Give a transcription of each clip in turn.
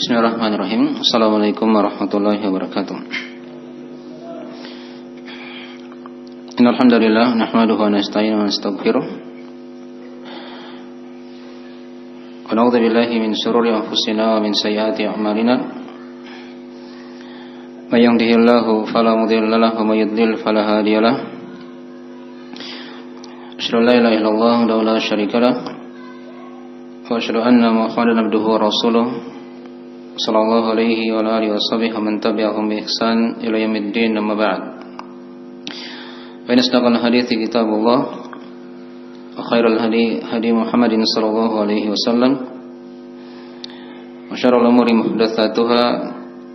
Bismillahirrahmanirrahim. Assalamualaikum warahmatullahi wabarakatuh. Innal hamdalillah nahmaduhu wa nasta'inuhu wa nastaghfiruh. Wa na'udzu billahi min shururi anfusina wa min sayyiati a'malina. May yahdihillahu fala mudilla lahu wa may yudlil fala hadiya lahu. Asyhadu an la ilaha illallah wa la syarika lahu. Wa asyhadu anna Muhammadan abduhu wa rasuluh. Sallallahu alaihi wa alihi washabihi wa man tabi'ahum bi ihsan ila yaumiddin, amma ba'd. Fa inna asdaqal hadithi kitabullah wa khairal hadi Muhammadin sallallahu alaihi wasallam wa syarrul umuri muhdatsatuha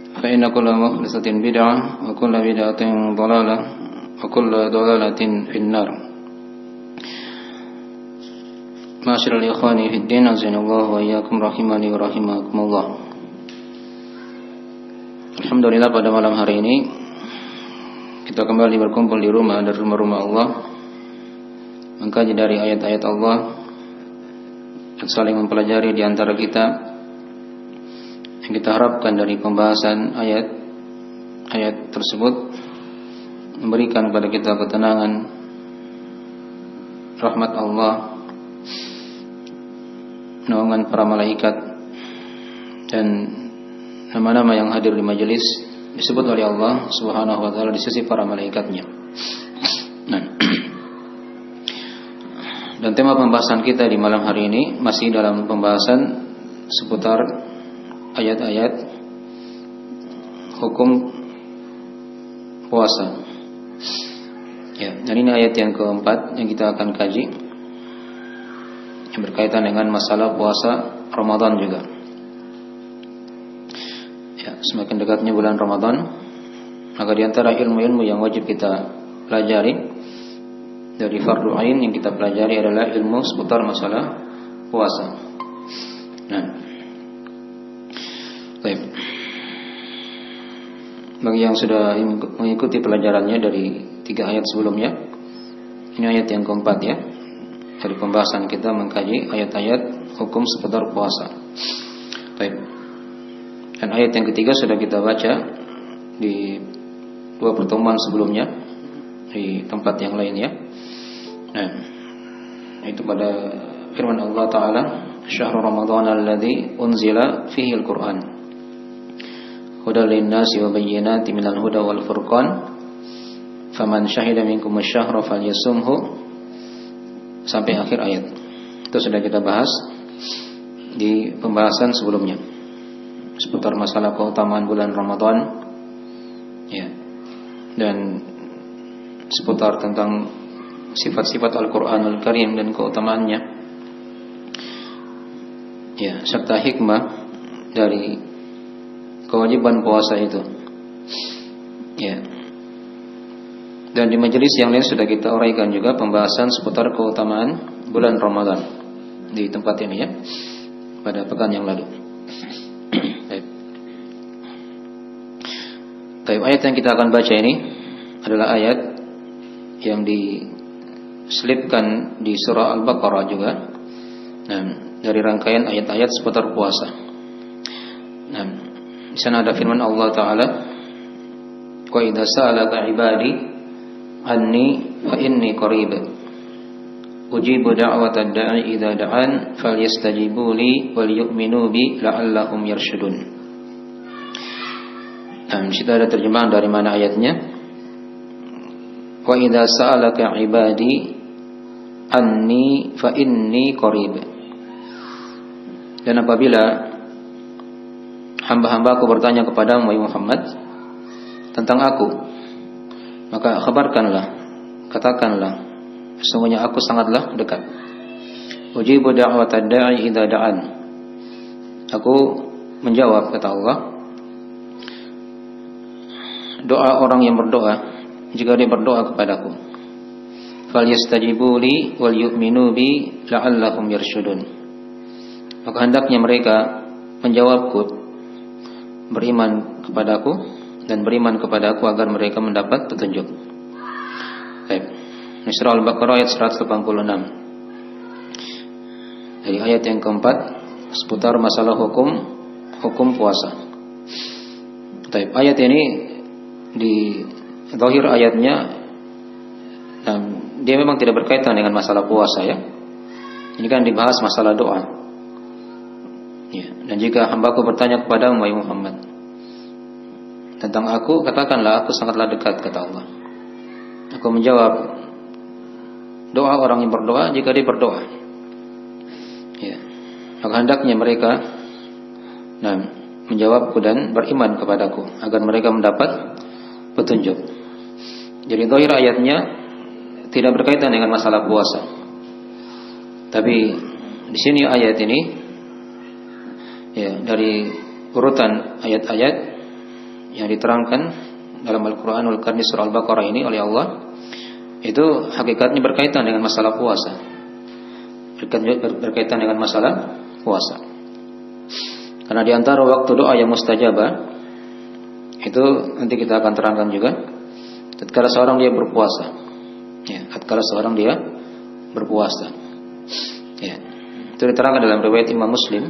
fa inna kulla muhdatsatin bid'ah wa kulla bid'atin dhalalah wa kulla dhalalatin finnar. Ma'asyiral ikhwani fid din, azanallahu wa iyyakum rahimani wa rahimakumullah. Alhamdulillah, pada malam hari ini kita kembali berkumpul di rumah-rumah Allah, mengkaji dari ayat-ayat Allah dan saling mempelajari di antara kita. Yang kita harapkan dari pembahasan ayat tersebut memberikan kepada kita ketenangan, rahmat Allah, naungan para malaikat, dan nama-nama yang hadir di majelis disebut oleh Allah Subhanahu wa taala di sisi para malaikatnya. Dan tema pembahasan kita di malam hari ini masih dalam pembahasan seputar ayat-ayat hukum puasa. Ya, dan ini ayat yang keempat yang kita akan kaji, yang berkaitan dengan masalah puasa Ramadan juga. Ya, semakin dekatnya bulan Ramadan, maka di antara ilmu-ilmu yang wajib kita pelajari dari fardu ain yang kita pelajari adalah ilmu seputar masalah puasa. Nah, baik. Bagi yang sudah mengikuti pelajarannya dari 3 ayat sebelumnya, ini ayat yang keempat ya, dari pembahasan kita mengkaji ayat-ayat hukum seputar puasa. Baik. Dan ayat yang ketiga sudah kita baca di 2 pertemuan sebelumnya di tempat yang lainnya. Nah, itu pada firman Allah Ta'ala, Syahrul Ramadan alladzi unzila fihi al-Quran hudal linnasi wa bayyinatin minal huda wal furqan faman syahida minkum asy-syahra falyasumhu, sampai akhir ayat. Itu sudah kita bahas di pembahasan sebelumnya seputar masalah keutamaan bulan Ramadan, ya, dan seputar tentang sifat-sifat Al-Quranul Karim dan keutamaannya, ya, serta hikmah dari kewajiban puasa itu, ya. Dan di majelis yang lain sudah kita uraikan juga pembahasan seputar keutamaan bulan Ramadan di tempat ini ya, pada pekan yang lalu. Ayat yang kita akan baca ini adalah ayat yang diselipkan di surah Al-Baqarah juga. Nah, dari rangkaian ayat-ayat seputar puasa. Nah, di sana ada firman Allah Ta'ala, "Wa idza sa'alaka 'ibadi anni fa inni qarib. Ujibu da'watad da'i idza da'an falyastajibu li wal yu'minu bi la'allahum yarshudun." Nah, di situ ada terjemahan dari mana ayatnya. Wa idza sa'alaka 'ibadi anni fa inni qarib. Dan apabila hamba-hambaku bertanya kepadamu Muhammad tentang aku, maka katakanlah, sesungguhnya aku sangatlah dekat. Ujibu da'watad da'i idza da'an. Aku menjawab, kata Allah, doa orang yang berdoa jika dia berdoa kepadaku. Falyastajibu li wal yu'minu bi la'allahum yarshudun. Maka hendaknya mereka menjawabku, beriman kepadaku dan beriman kepadaku agar mereka mendapat petunjuk. Baik. Surah Al-Baqarah ayat 186. Dari ayat yang keempat seputar masalah hukum hukum puasa. Baik, ayat ini di zahir ayatnya dia memang tidak berkaitan dengan masalah puasa ya. Ini kan dibahas masalah doa. Ya, dan jika hambaku bertanya kepada Muhammad tentang aku, katakanlah aku sangatlah dekat, kata Allah. Aku menjawab doa orang yang berdoa jika dia berdoa. Ya, maka hendaknya mereka menjawabku dan beriman kepadaku agar mereka mendapat petunjuk. Jadi zahir ayatnya tidak berkaitan dengan masalah puasa. Tapi di sini ayat ini ya, dari urutan ayat-ayat yang diterangkan dalam Al-Qur'anul Karim surah Al-Baqarah ini oleh Allah, itu hakikatnya berkaitan dengan masalah puasa. Berkaitan dengan masalah puasa. Karena di antara waktu doa yang mustajabah itu nanti kita akan terangkan juga tatkala seorang dia berpuasa. Ya, tatkala seorang dia berpuasa. Ya. Itu diterangkan dalam riwayat Imam Muslim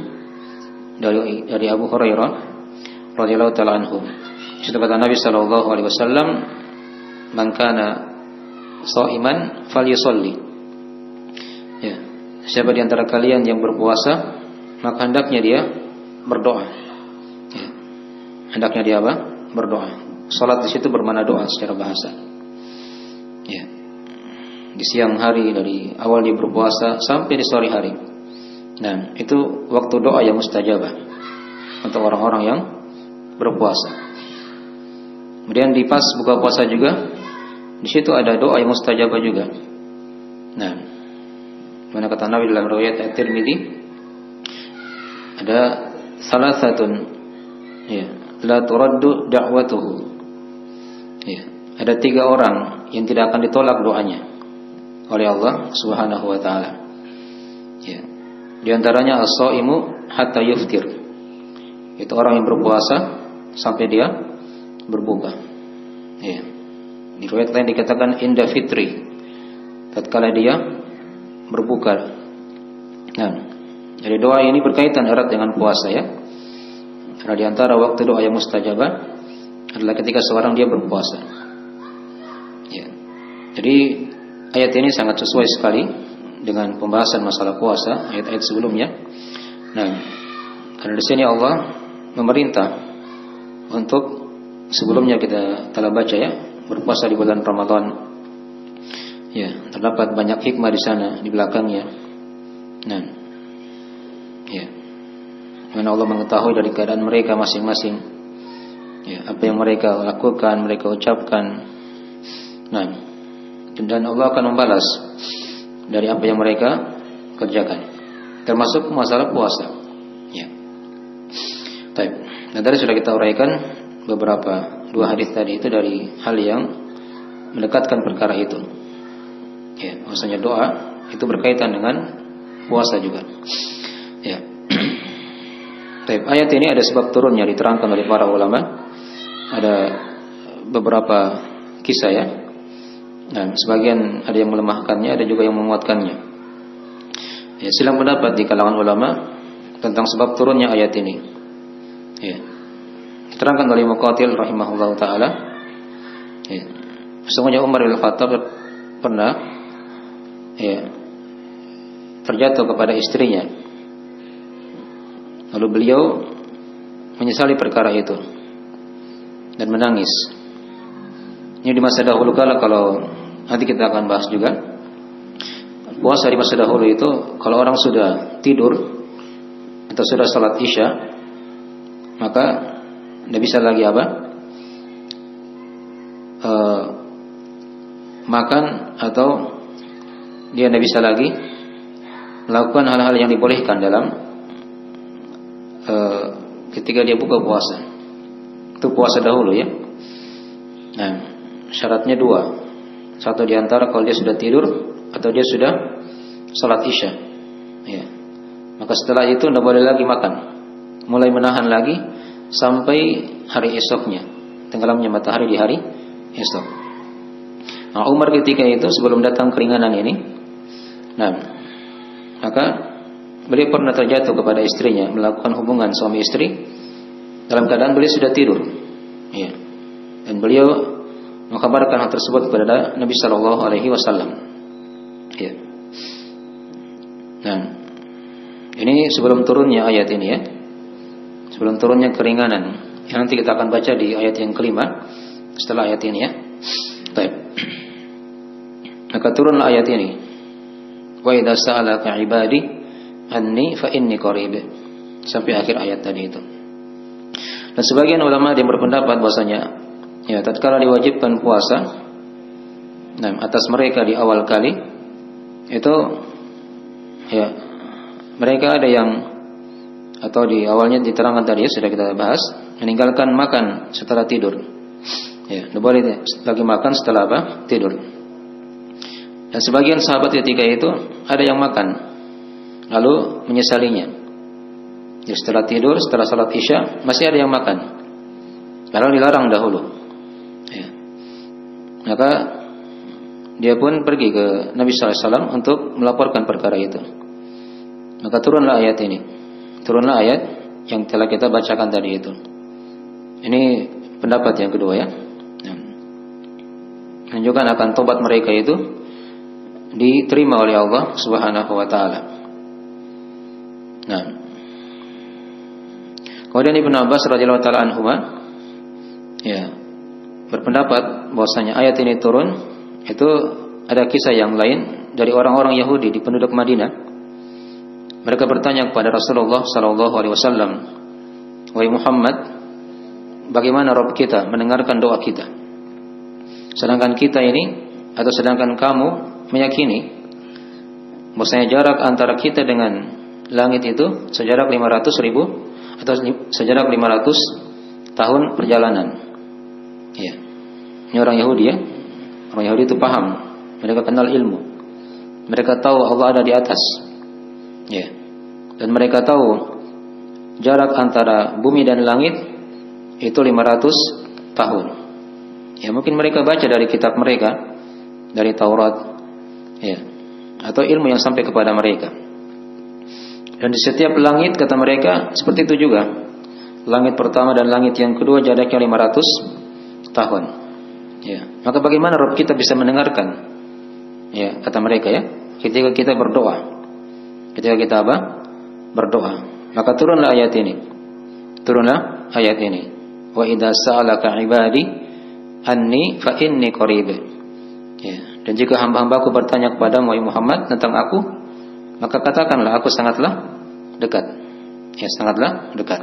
dari Abu Hurairah radhiyallahu taala anhu. Itu kata Nabi sallallahu alaihi wasallam, "Man kana shaiman falyusalli." Ya, siapa di antara kalian yang berpuasa, maka hendaknya dia berdoa. Ya. Hendaknya dia apa? Berdoa. Salat di situ bermakna doa secara bahasa. Ya. Di siang hari dari awal dia berpuasa sampai di sore hari. Nah, itu waktu doa yang mustajabah untuk orang-orang yang berpuasa. Kemudian di pas buka puasa juga, di situ ada doa yang mustajabah juga. Nah, mana kata Nabi dalam riwayat At-Tirmidzi, ada salasatun ya, la turaddu da'watuhu. Ya, ada 3 orang yang tidak akan ditolak doanya oleh Allah Subhanahu wa taala. Ya. Di antaranya as-shaimu hatta yuftir. Itu orang yang berpuasa sampai dia berbuka. Ya. Di riwayat lain dikatakan inda fitri, tatkala dia berbuka. Nah, jadi doa ini berkaitan erat dengan puasa ya. Karena di antara waktu doa yang mustajabah adalah ketika seorang dia berpuasa. Ya. Jadi ayat ini sangat sesuai sekali dengan pembahasan masalah puasa ayat-ayat sebelumnya. Nah, karena di sini Allah memerintah untuk sebelumnya kita telah baca ya, berpuasa di bulan Ramadan. Ya, terdapat banyak hikmah di sana di belakangnya. Nah, ya, mana Allah mengetahui dari keadaan mereka masing-masing. Ya, apa yang mereka lakukan, mereka ucapkan. Nah, dan Allah akan membalas dari apa yang mereka kerjakan, termasuk masalah puasa. Ya. Baik. Dan tadi sudah kita uraikan beberapa 2 hadis tadi itu dari hal yang mendekatkan perkara itu. Ya, maksudnya doa itu berkaitan dengan puasa juga. Ya. Baik. Ayat ini ada sebab turunnya diterangkan oleh para ulama. Ada beberapa kisah ya. Dan sebagian ada yang melemahkannya, ada juga yang menguatkannya. Ya, silang pendapat di kalangan ulama tentang sebab turunnya ayat ini. Ya. Diterangkan oleh Muqatil rahimahullahu taala. Ya. Sesungguhnya Umar bin Khattab pernah ya, terjatuh kepada istrinya. Lalu beliau menyesali perkara itu dan menangis. Ini di masa dahulu kala, kalau nanti kita akan bahas juga, puasa di masa dahulu itu kalau orang sudah tidur atau sudah salat isya, maka tidak bisa lagi apa? Makan, atau dia tidak bisa lagi melakukan hal-hal yang dibolehkan dalam ketika dia buka puasa. Itu puasa dahulu ya. Nah, syaratnya 2. Satu di antara kalau dia sudah tidur atau dia sudah salat isya. Ya. Maka setelah itu tidak boleh lagi makan. Mulai menahan lagi sampai hari esoknya, tenggelamnya matahari di hari esok. Nah, Umar ketika itu sebelum datang keringanan ini, nah, maka beliau pernah terjatuh kepada istrinya, melakukan hubungan suami istri dalam keadaan beliau sudah tidur. Ya. Dan beliau mengkabarkan hal tersebut kepada Nabi sallallahu alaihi wasallam. Ya. Nah, ini sebelum turunnya ayat ini ya. Sebelum turunnya keringanan. Yang nanti kita akan baca di ayat yang kelima setelah ayat ini ya. Baik. Maka turunlah ayat ini. Wa idza sa'alaka 'ibadi anni fa inni qarib. Sampai akhir ayat tadi itu. Dan sebagian ulama yang berpendapat bahwasanya ya tatkala diwajibkan puasa atas mereka di awal kali itu ya mereka ada yang atau di awalnya diterangkan tadi ya, sudah kita bahas, meninggalkan makan setelah tidur. Ya, boleh lagi makan setelah apa? Tidur. Dan sebagian sahabat ketika itu ada yang makan lalu menyesalinya. Jadi setelah tidur, setelah salat Isya masih ada yang makan. Padahal dilarang dahulu. Ya. Maka dia pun pergi ke Nabi sallallahu alaihi wasallam untuk melaporkan perkara itu. Maka turunlah ayat ini. Turunlah ayat yang telah kita bacakan tadi itu. Ini pendapat yang kedua ya. Menunjukkan akan tobat mereka itu diterima oleh Allah Subhanahu wa taala. Nah. Kemudian Ibnu Abbas radhiyallahu taala anhuma ya berpendapat bahwasanya ayat ini turun itu ada kisah yang lain dari orang-orang Yahudi di penduduk Madinah. Mereka bertanya kepada Rasulullah sallallahu alaihi wasallam, "Wahai Muhammad, bagaimana Rabb kita mendengarkan doa kita? Sedangkan kita ini atau sedangkan kamu meyakini bahwasanya jarak antara kita dengan langit itu sejarak 500.000 atau sejarak 500 tahun perjalanan." Ya. Ini orang Yahudi ya. Orang Yahudi itu paham. Mereka kenal ilmu. Mereka tahu Allah ada di atas. Ya. Dan mereka tahu jarak antara bumi dan langit itu 500 tahun. Ya, mungkin mereka baca dari kitab mereka, dari Taurat. Ya. Atau ilmu yang sampai kepada mereka. Dan di setiap langit kata mereka seperti itu juga. Langit pertama dan langit yang kedua jaraknya 500 tahun. Ya. Maka bagaimana Rabb kita bisa mendengarkan? Ya, kata mereka ya, ketika kita berdoa. Ketika kita apa? Berdoa. Maka turunlah ayat ini. Turunlah ayat ini. Wa idza sa'alaka 'ibadi anni fa inni qarib. Ya. Dan jika hamba-hambaku bertanya kepadamu wahai Muhammad tentang aku, maka katakanlah aku sangatlah dekat. Ya, sangatlah dekat.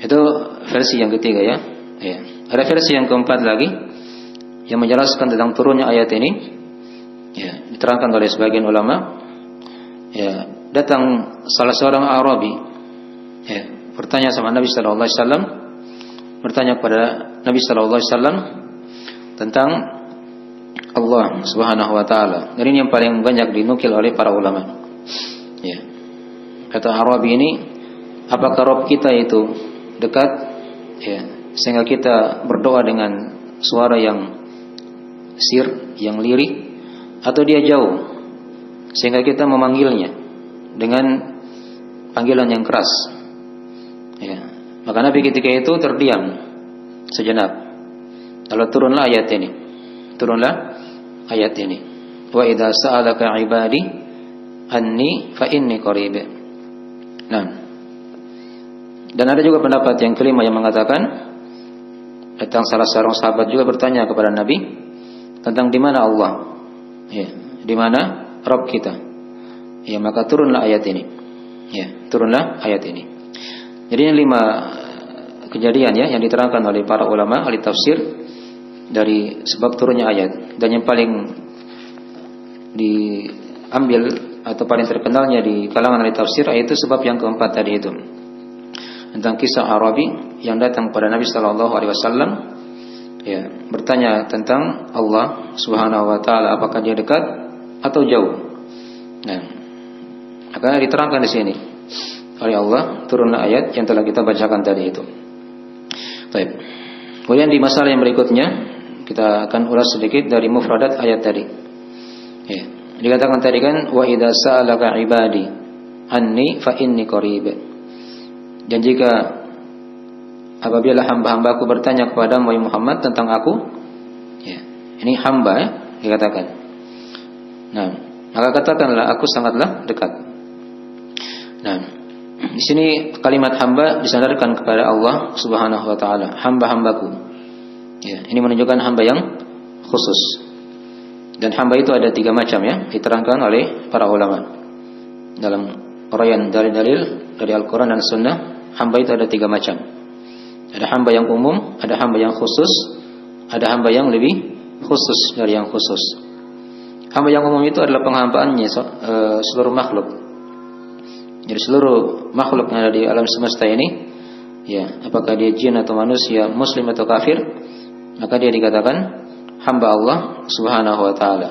Itu versi yang ketiga ya. Ya. Ada versi yang keempat lagi yang menjelaskan tentang turunnya ayat ini. Ya, diterangkan oleh sebagian ulama. Ya, datang salah seorang Arabi. Ya, bertanya sama Nabi sallallahu alaihi wasallam, bertanya kepada Nabi sallallahu alaihi wasallam tentang Allah Subhanahu wa taala. Dan ini yang paling banyak dinukil oleh para ulama. Ya. Kata Arabi ini, apakah Rabb kita itu dekat? Ya, sehingga kita berdoa dengan suara yang sir, yang lirih, atau dia jauh sehingga kita memanggilnya dengan panggilan yang keras. Ya. Maka Nabi ketika itu terdiam sejenak. Lalu turunlah ayat ini. Turunlah ayat ini. Wa idza sa'alaka 'ibadi anni fa inni qarib. Nah. Dan ada juga pendapat yang kelima yang mengatakan datang salah seorang sahabat juga bertanya kepada Nabi tentang di mana Allah. Ya, di mana Rabb kita. Ya, maka turunlah ayat ini. Ya, turunlah ayat ini. Jadi ini 5 kejadian ya yang diterangkan oleh para ulama ahli tafsir dari sebab turunnya ayat. Dan yang paling diambil atau paling terkenalnya di kalangan ahli tafsir yaitu sebab yang keempat tadi itu. Tentang kisah Arabi yang datang kepada Nabi sallallahu alaihi wasallam ya, bertanya tentang Allah Subhanahu wa taala, apakah dia dekat atau jauh. Nah, akan diterangkan di sini oleh Allah, turunlah ayat yang telah kita bacakan tadi itu. Baik. Kemudian di masalah yang berikutnya kita akan ulas sedikit dari mufradat ayat tadi. Ya, dikatakan tadi kan wa idza sa'alaka 'ibadi anni fa inni qarib. Dan jika apabila hamba-hambaku bertanya kepadamu wahai Muhammad tentang aku, ya, ini hamba ya, dikatakan. Nah, maka katakanlah aku sangatlah dekat. Nah, di sini kalimat hamba disandarkan kepada Allah Subhanahu wa taala, hamba-hambaku. Ya, ini menunjukkan hamba yang khusus. Dan hamba itu ada 3 macam ya, diterangkan oleh para ulama. Dalam uraian dalil-dalil dari Al-Qur'an dan Sunnah, hamba itu ada 3 macam. Ada hamba yang umum, ada hamba yang khusus, ada hamba yang lebih khusus dari yang khusus. Hamba yang umum itu adalah penghambaannya seluruh makhluk. Jadi seluruh makhluk yang ada di alam semesta ini, ya, apakah dia jin atau manusia, muslim atau kafir, maka dia dikatakan hamba Allah Subhanahu wa taala.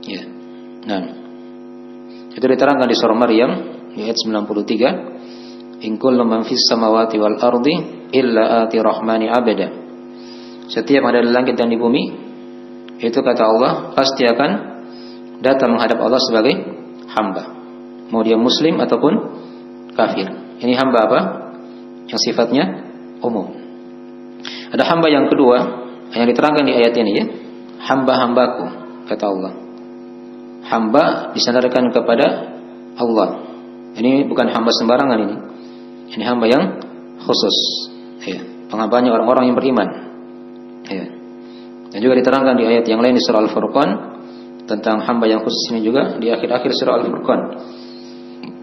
Ya. Nah, itu diterangkan di surah Maryam ayat 93, "In kullu man fis samawati wal ardi illa ati rahmani abada." Setiap yang ada di langit dan di bumi, itu kata Allah pasti akan datang menghadap Allah sebagai hamba. Mau dia muslim ataupun kafir. Ini hamba apa? Yang sifatnya umum. Ada hamba yang kedua yang diterangkan di ayat ini ya. Hamba-hambaku kata Allah. Hamba disandarkan kepada Allah. Ini bukan hamba sembarangan ini. Ini hamba yang khusus. Ya. Penghambanya orang-orang yang beriman. Ya. Dan juga diterangkan di ayat yang lain di surah Al-Furqan tentang hamba yang khusus ini juga di akhir-akhir surah Al-Furqan.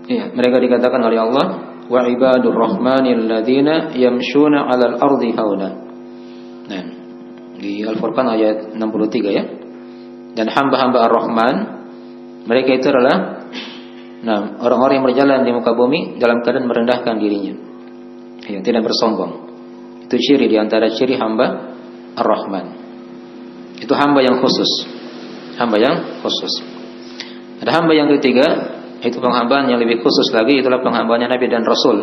Ya, mereka dikatakan oleh Allah, wa ibadur rahmanil ladzina yamshuna 'alal ardi hauna. Nah, di Al-Furqan ayat 63 ya. Dan hamba-hamba Ar-Rahman, mereka itu adalah orang-orang yang berjalan di muka bumi dalam keadaan merendahkan dirinya. Ya, tidak bersombong. Itu ciri di antara ciri hamba Ar-Rahman. Itu hamba yang khusus. Hamba yang khusus. Ada hamba yang ketiga, itu penghambaan yang lebih khusus lagi, itulah penghambaannya Nabi dan Rasul.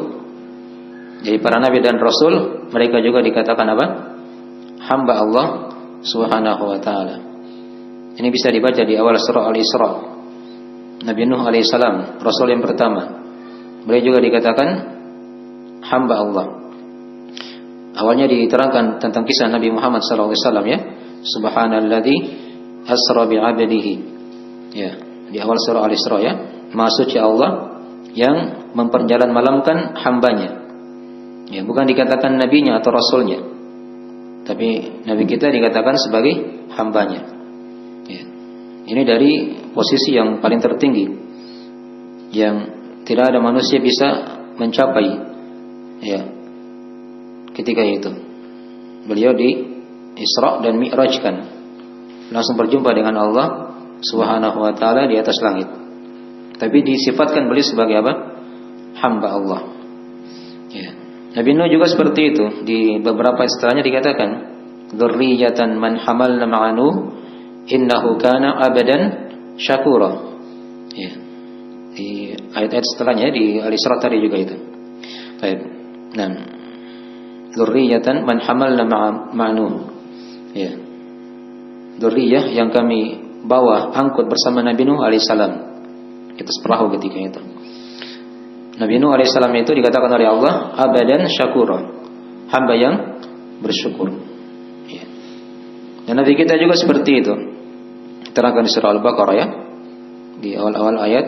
Jadi para Nabi dan Rasul, mereka juga dikatakan apa? Hamba Allah Subhanahu wa ta'ala. Ini bisa dibaca di awal surah Al-Isra. Nabi Nuh alaihissalam, Rasul yang pertama, beliau juga dikatakan hamba Allah. Awalnya diterangkan tentang kisah Nabi Muhammad SAW ya. Subhanalladzi asra bi'abdihi. Ya, di awal surah Al-Isra ya. Maha suci Allah yang memperjalan malamkan hambanya. Ya, bukan dikatakan nabinya atau rasulnya, tapi nabi kita dikatakan sebagai hambanya. Ya. Ini dari posisi yang paling tertinggi yang tidak ada manusia bisa mencapai. Ya. Ketika itu beliau di Isra dan Mi'rajkan, langsung berjumpa dengan Allah Subhanahu wa taala di atas langit. Tapi disifatkan beliau sebagai apa? Hamba Allah. Ya. Nabi Nuh juga seperti itu. Di beberapa istilahnya dikatakan dzurriyyatan man hamalna ma'anu innahu kana abadan syakura. Ya. Di ayat-ayat setelahnya di Al-Isra tadi juga itu. Baik. Nah, dzurriyyatan man hamalna ma'anu. Ya. Dzurriyyah yang kami bawa angkut bersama Nabi Nuh alaihissalam. Itu seperahu ketika itu. Nabi Nuh alaihissalam itu dikatakan oleh Allah abadan syakura, hamba yang bersyukur. Ya. Dan Nabi kita juga seperti itu. Terangkan di surah Al-Baqarah ya, di awal-awal ayat,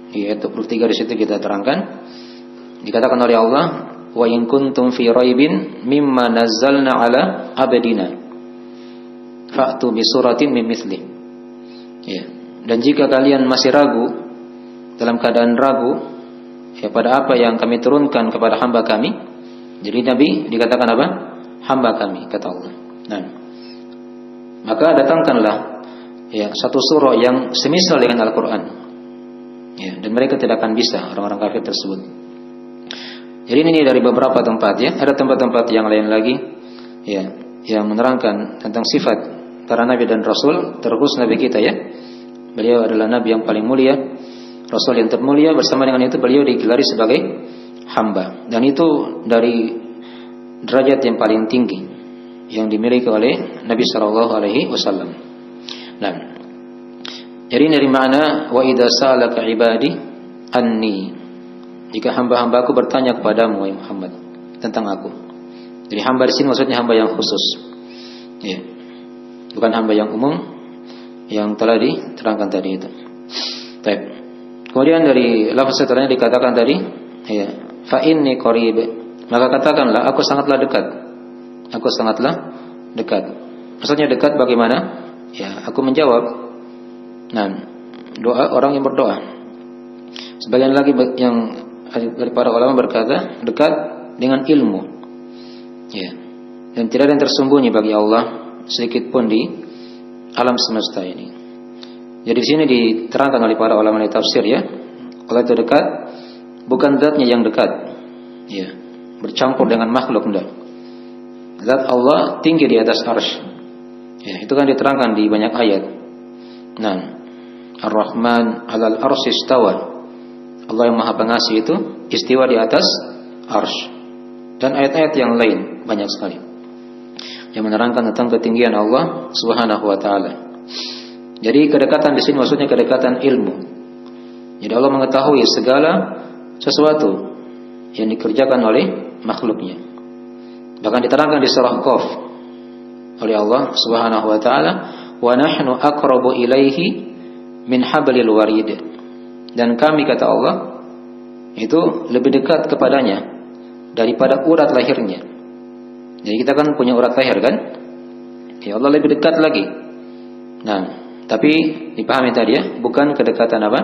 di ayat 23 di situ kita terangkan. Dikatakan oleh Allah, wa in kuntum fi raibin mimma nazzalna ala abdina fa'tu bi suratin min mithli. Ya. Dan jika kalian masih ragu, dalam keadaan ragu ya pada apa yang kami turunkan kepada hamba kami, jadi Nabi dikatakan apa? Hamba kami kata Allah. Nah, maka datangkanlah ya satu surah yang semisal dengan Al-Quran. Ya, dan mereka tidak akan bisa, orang-orang kafir tersebut. Jadi ini dari beberapa tempat ya. Ada tempat-tempat yang lain lagi ya, yang menerangkan tentang sifat para Nabi dan Rasul, terkhusus Nabi kita ya. Beliau adalah Nabi yang paling mulia, Rasul yang termulia. Bersama dengan itu beliau digelari sebagai hamba. Dan itu dari derajat yang paling tinggi yang dimiliki oleh Nabi sallallahu alaihi wasallam. Nah, jadi dari makna wa idza salaka ibadi anni, jika hamba-hambaku bertanya kepadamu wahai Muhammad tentang aku. Jadi hamba di sini maksudnya hamba yang khusus. Ya. Bukan hamba yang umum yang telah diterangkan tadi itu. Baik. Kemudian dari lafaz setelahnya dikatakan tadi, ya, fa inni qarib. Maka katakanlah aku sangatlah dekat. Aku sangatlah dekat. Maksudnya dekat bagaimana? Ya, aku menjawab. Nah, doa orang yang berdoa. Sebagian lagi yang dari para ulama berkata dekat dengan ilmu. Ya. Dan tidak ada yang tersembunyi bagi Allah sedikit pun di alam semesta ini. Jadi di sini diterangkan oleh para ulama di tafsir, ya. Allah itu dekat bukan zatnya yang dekat. Ya. Bercampur dengan makhluk, enggak. Zat Allah tinggi di atas arsy. Ya, itu kan diterangkan di banyak ayat. Nah, Ar-Rahman 'alal arsy istawa. Allah yang Maha Pengasih itu istiwa di atas arsy. Dan ayat-ayat yang lain banyak sekali yang menerangkan tentang ketinggian Allah Subhanahu wa taala. Jadi kedekatan di sini maksudnya kedekatan ilmu. Jadi Allah mengetahui segala sesuatu yang dikerjakan oleh makhluknya. Bahkan diterangkan di surah Qaf oleh Allah Subhanahu wa taala, "Wa nahnu aqrabu ilaihi min hablil warid." Dan kami, kata Allah, itu lebih dekat kepadanya daripada urat lahirnya. Jadi kita kan punya urat lahir kan? Ya, Allah lebih dekat lagi. Nah, tapi dipahami tadi, ya, bukan kedekatan apa?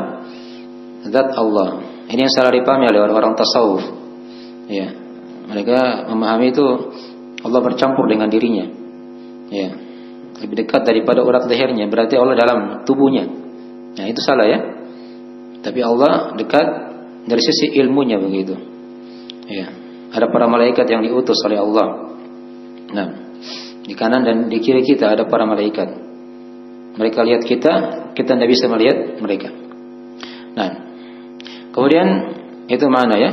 Zat Allah. Ini yang salah dipahami oleh orang-orang tasawuf. Ya, mereka memahami itu Allah bercampur dengan dirinya. Ya, lebih dekat daripada urat lehernya, berarti Allah dalam tubuhnya. Nah, itu salah, ya. Tapi Allah dekat dari sisi ilmunya begitu. Ya, ada para malaikat yang diutus oleh Allah. Nah, di kanan dan di kiri kita ada para malaikat. Mereka lihat kita tidak bisa melihat mereka. Nah, kemudian itu mana, ya?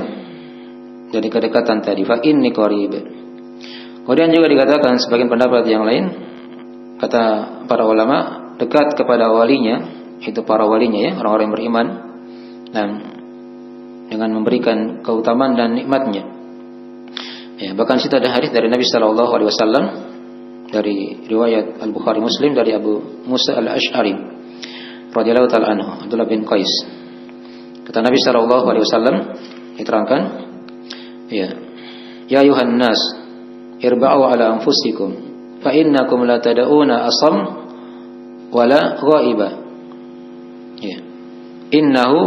Dari kedekatan tadi, fa inni qarib. Kemudian juga dikatakan sebagian pendapat yang lain, kata para ulama, dekat kepada walinya, itu para walinya, ya, orang-orang yang beriman. Nah, dengan memberikan keutamaan dan nikmatnya. Ya, bahkan situ ada hadis dari Nabi sallallahu alaihi wasallam dari riwayat Al-Bukhari Muslim dari Abu Musa Al-Asy'ari radhiyallahu ta'ala anhu, Abdullah bin Qais. Kata Nabi sallallahu alaihi wasallam, diterangkan, ya, ya ayuhan nas irba'u ala anfusikum fa innakum la tad'una asam wala ghaiba. Ya. Innahu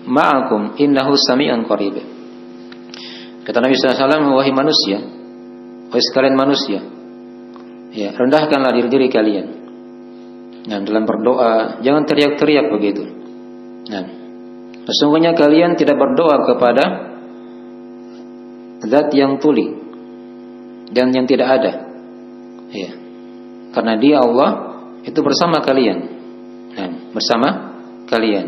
ma'akum innahu sami'an qarib. Kata Nabi sallallahu alaihi wasallam, wahai manusia, wahai sekalian manusia, ya, rendahkanlah diri kalian. Nah, dalam berdoa jangan teriak-teriak begitu. Nah, sesungguhnya kalian tidak berdoa kepada zat yang tuli dan yang tidak ada. Ya. Karena Dia Allah itu bersama kalian. Nah, bersama kalian.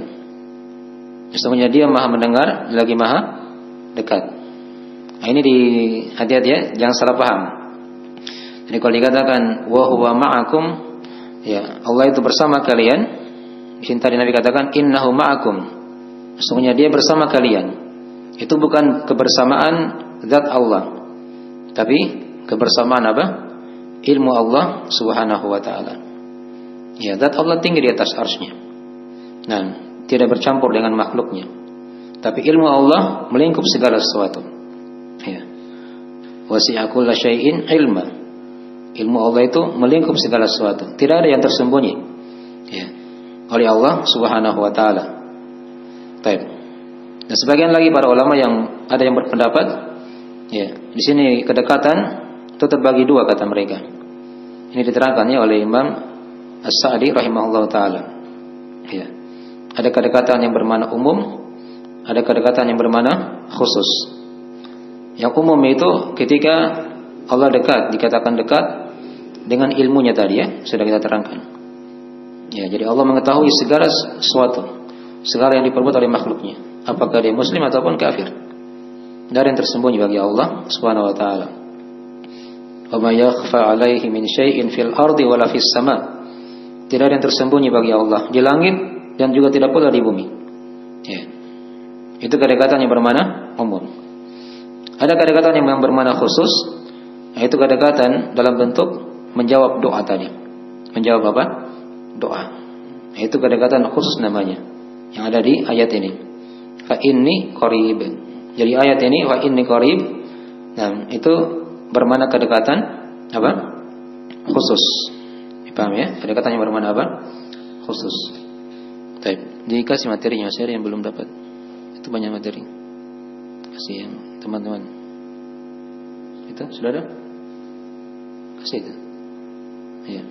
Sesungguhnya Dia Maha mendengar lagi Maha dekat. Nah, ini di hati-hati, ya, jangan salah paham. Jadi kalau dikatakan wa huwa ma'akum, ya, Allah itu bersama kalian. Di sini tadi Nabi katakan innahu ma'akum. Sesungguhnya Dia bersama kalian. Itu bukan kebersamaan zat Allah, tapi kebersamaan apa? Ilmu Allah Subhanahu wa taala. Ya, zat Allah tinggi di atas arsy-Nya. Nah, tidak bercampur dengan makhluknya. Tapi ilmu Allah melingkup segala sesuatu. Ya. Wasi'a kulla syai'in ilma. Ilmu Allah itu melingkup segala sesuatu. Tidak ada yang tersembunyi, ya, oleh Allah Subhanahu wa taala. Baik. Dan sebagian lagi para ulama yang ada yang berpendapat, ya, di sini kedekatan itu terbagi dua, kata mereka. Ini diterangkannya oleh Imam As-Sa'di rahimahullah taala. Ya. Ada kedekatan yang bermakna umum, ada kedekatan yang bermakna khusus. Yang umum itu ketika Allah dekat, dikatakan dekat dengan ilmunya tadi, ya, sudah kita terangkan. Ya, jadi Allah mengetahui segala sesuatu, segala yang diperbuat oleh makhluknya, apakah dia muslim ataupun kafir. Tidak ada yang tersembunyi bagi Allah Subhanahu wa taala. Wa ma yakhfa 'alaihi min syai'in fil ardi wala fis sama'. Tidak ada yang tersembunyi bagi Allah di langit dan juga tidak pula di bumi. Ya. Itu kedekatan yang bermakna umum. Ada kedekatan yang bermakna khusus, Itu kedekatan dalam bentuk menjawab doa tadi. Menjawab apa? Doa. Itu kedekatan khusus namanya yang ada di ayat ini. Fa inni qarib. Jadi ayat ini fa inni qarib. Nah, itu bermakna kedekatan apa? Khusus. Paham ya? Kedekatan yang bermakna apa? Khusus. Baik, dikasih materinya, saya yang belum dapat. Itu banyak materi. Kasih yang teman-teman. Itu sudah ada? Kasih itu. Iya.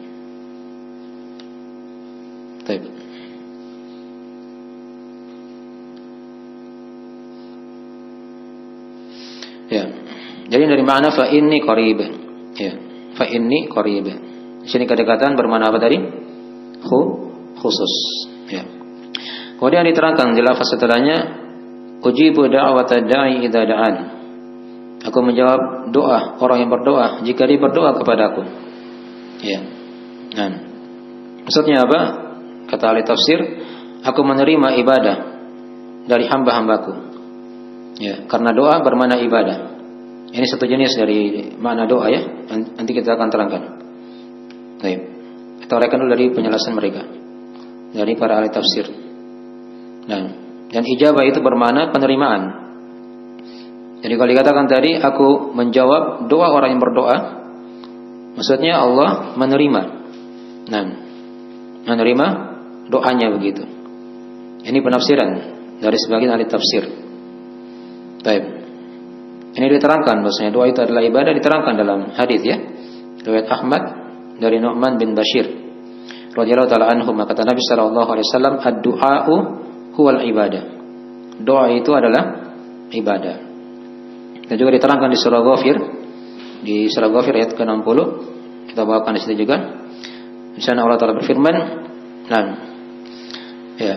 Baik. Ya. Jadi dari makna fa inni qarib. Ya. Fa inni qarib. Di sini kedekatan bermakna apa tadi? Khusus. Ya. Kemudian diterangkan di lafaz setelahnya, ujibu da'wata da'i idza da'an. Aku menjawab doa orang yang berdoa jika dia berdoa kepadaku. Ya. Nah, maksudnya apa? Kata ahli tafsir, aku menerima ibadah dari hamba-hambaku. Ya, karena doa bermakna ibadah. Ini satu jenis dari makna doa ya. Nanti kita akan terangkan. Baik. Kita uraikan dulu dari penjelasan mereka dari para ahli tafsir. Nah, dan ijabah itu bermakna penerimaan. Jadi kalau dikatakan tadi aku menjawab doa orang yang berdoa, maksudnya Allah menerima. Nah, menerima doanya begitu. Ini penafsiran dari sebagian ahli tafsir. Baik. Ini diterangkan bahwasanya doa itu adalah ibadah, diterangkan dalam hadis ya. Riwayat Ahmad dari Nu'man bin Bashir radhiyallahu taala anhu, kata Nabi sallallahu alaihi wasallam, ad-du'a'u huwal ibadah. Doa itu adalah ibadah. Dan juga diterangkan di surah Ghafir, di surah Ghafir ayat ke-60. Kita bawakan di situ juga. Di sana Allah Taala berfirman, nah, ya,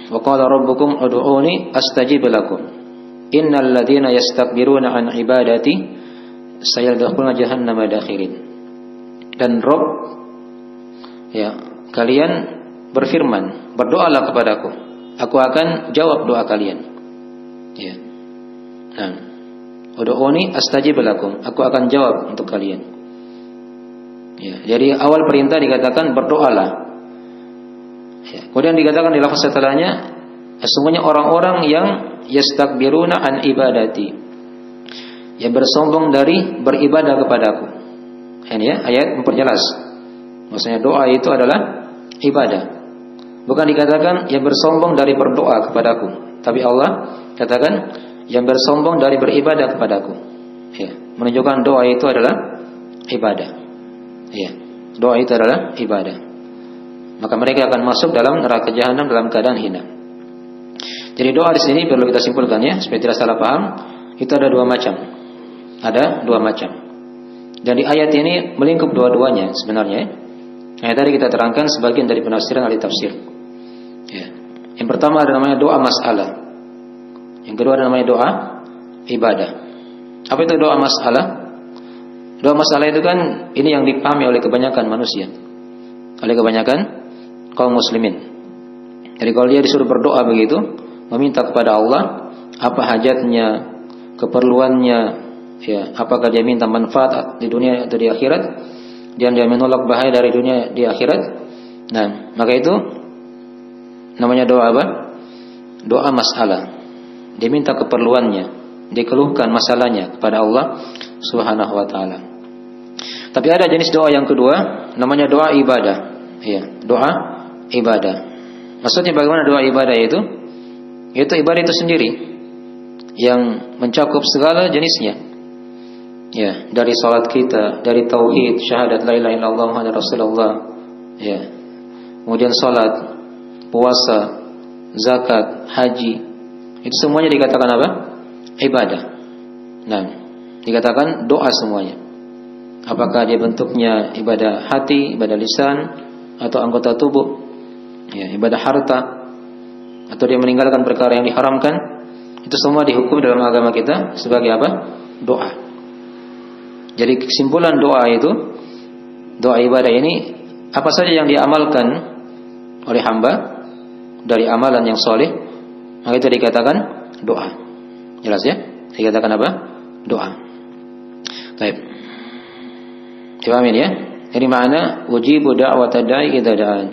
wa qala rabbukum ud'uni astajib lakum. Innal ladzina yastakbiruna an ibadati sayadkhuluna jahannama dakhirin. Dan Rabb, ya, kalian berfirman, berdoalah kepadaku, aku akan jawab doa kalian. Ya. Nah, ud'uni astajib lakum, aku akan jawab untuk kalian. Ya, jadi awal perintah dikatakan berdoalah. Ya, kemudian dikatakan di lafaz setelahnya, sesungguhnya orang-orang yang yastakbiruna an ibadati, yang bersombong dari beribadah kepadaku. Ini ya, ayat memperjelas maksudnya doa itu adalah ibadah. Bukan dikatakan yang bersombong dari berdoa kepadaku, tapi Allah katakan yang bersombong dari beribadah kepadaku. Ya, menunjukkan doa itu adalah ibadah. Ya, doa itu adalah ibadah. Maka mereka akan masuk dalam neraka jahanam dalam keadaan hina. Jadi doa di sini perlu kita simpulkan ya, supaya tidak salah paham. Itu ada dua macam. Ada dua macam. Dan di ayat ini melingkup dua-duanya sebenarnya. Ayat tadi kita terangkan sebagian dari penafsiran ahli tafsir. Ya. Yang pertama ada namanya doa mas'alah. Yang kedua ada namanya doa ibadah. Apa itu doa mas'alah? Doa mas'alah itu kan ini yang dipahami oleh kebanyakan manusia, oleh kebanyakan kaum muslimin. Jadi kalau dia disuruh berdoa begitu, meminta kepada Allah apa hajatnya, keperluannya, ya, apakah dia minta manfaat di dunia atau di akhirat, dan dia menolak bahaya dari dunia di akhirat. Nah, maka itu namanya doa apa? Doa mas'alah. Dia minta keperluannya, dia keluhkan masalahnya kepada Allah Subhanahu wa taala. Tapi ada jenis doa yang kedua, namanya doa ibadah. Ya, doa ibadah. Maksudnya bagaimana doa ibadah itu? Itu ibadah itu sendiri yang mencakup segala jenisnya. Ya, dari salat kita, dari tauhid, syahadat la ilaha illallah Muhammadur Rasulullah. Ya. Kemudian salat, puasa, zakat, haji. Itu semuanya dikatakan apa? Ibadah. Nah, dikatakan doa semuanya. Apakah dia bentuknya ibadah hati, ibadah lisan, atau anggota tubuh, ya, ibadah harta, atau dia meninggalkan perkara yang diharamkan, itu semua dihukum dalam agama kita sebagai apa? Doa. Jadi kesimpulan doa itu, doa ibadah ini, apa saja yang diamalkan oleh hamba dari amalan yang soleh, maka itu dikatakan doa. Jelas ya? Dikatakan apa? Doa. Baik. Dipahamin ya? Jadi makna ujibu da'wata da'i idza da'an.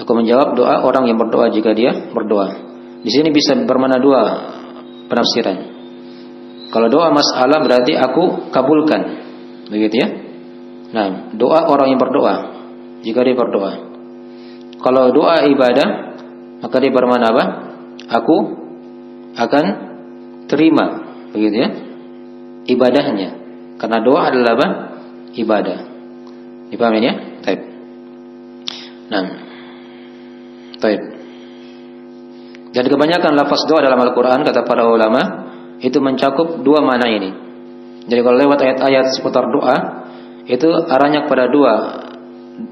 Aku menjawab doa orang yang berdoa jika dia berdoa. Di sini bisa bermakna dua penafsiran. Kalau doa masalah berarti aku kabulkan. Begitu ya? Nah, doa orang yang berdoa jika dia berdoa. Kalau doa ibadah maka dia bermakna apa? Aku akan terima, begitu ya? Ibadahnya. Karena doa adalah apa? Ibadah. Dipahami ya? Baik. Nah. Baik. Dan kebanyakan lafaz doa dalam Al-Qur'an kata para ulama itu mencakup dua makna ini. Jadi kalau lewat ayat-ayat seputar doa itu arahnya kepada dua,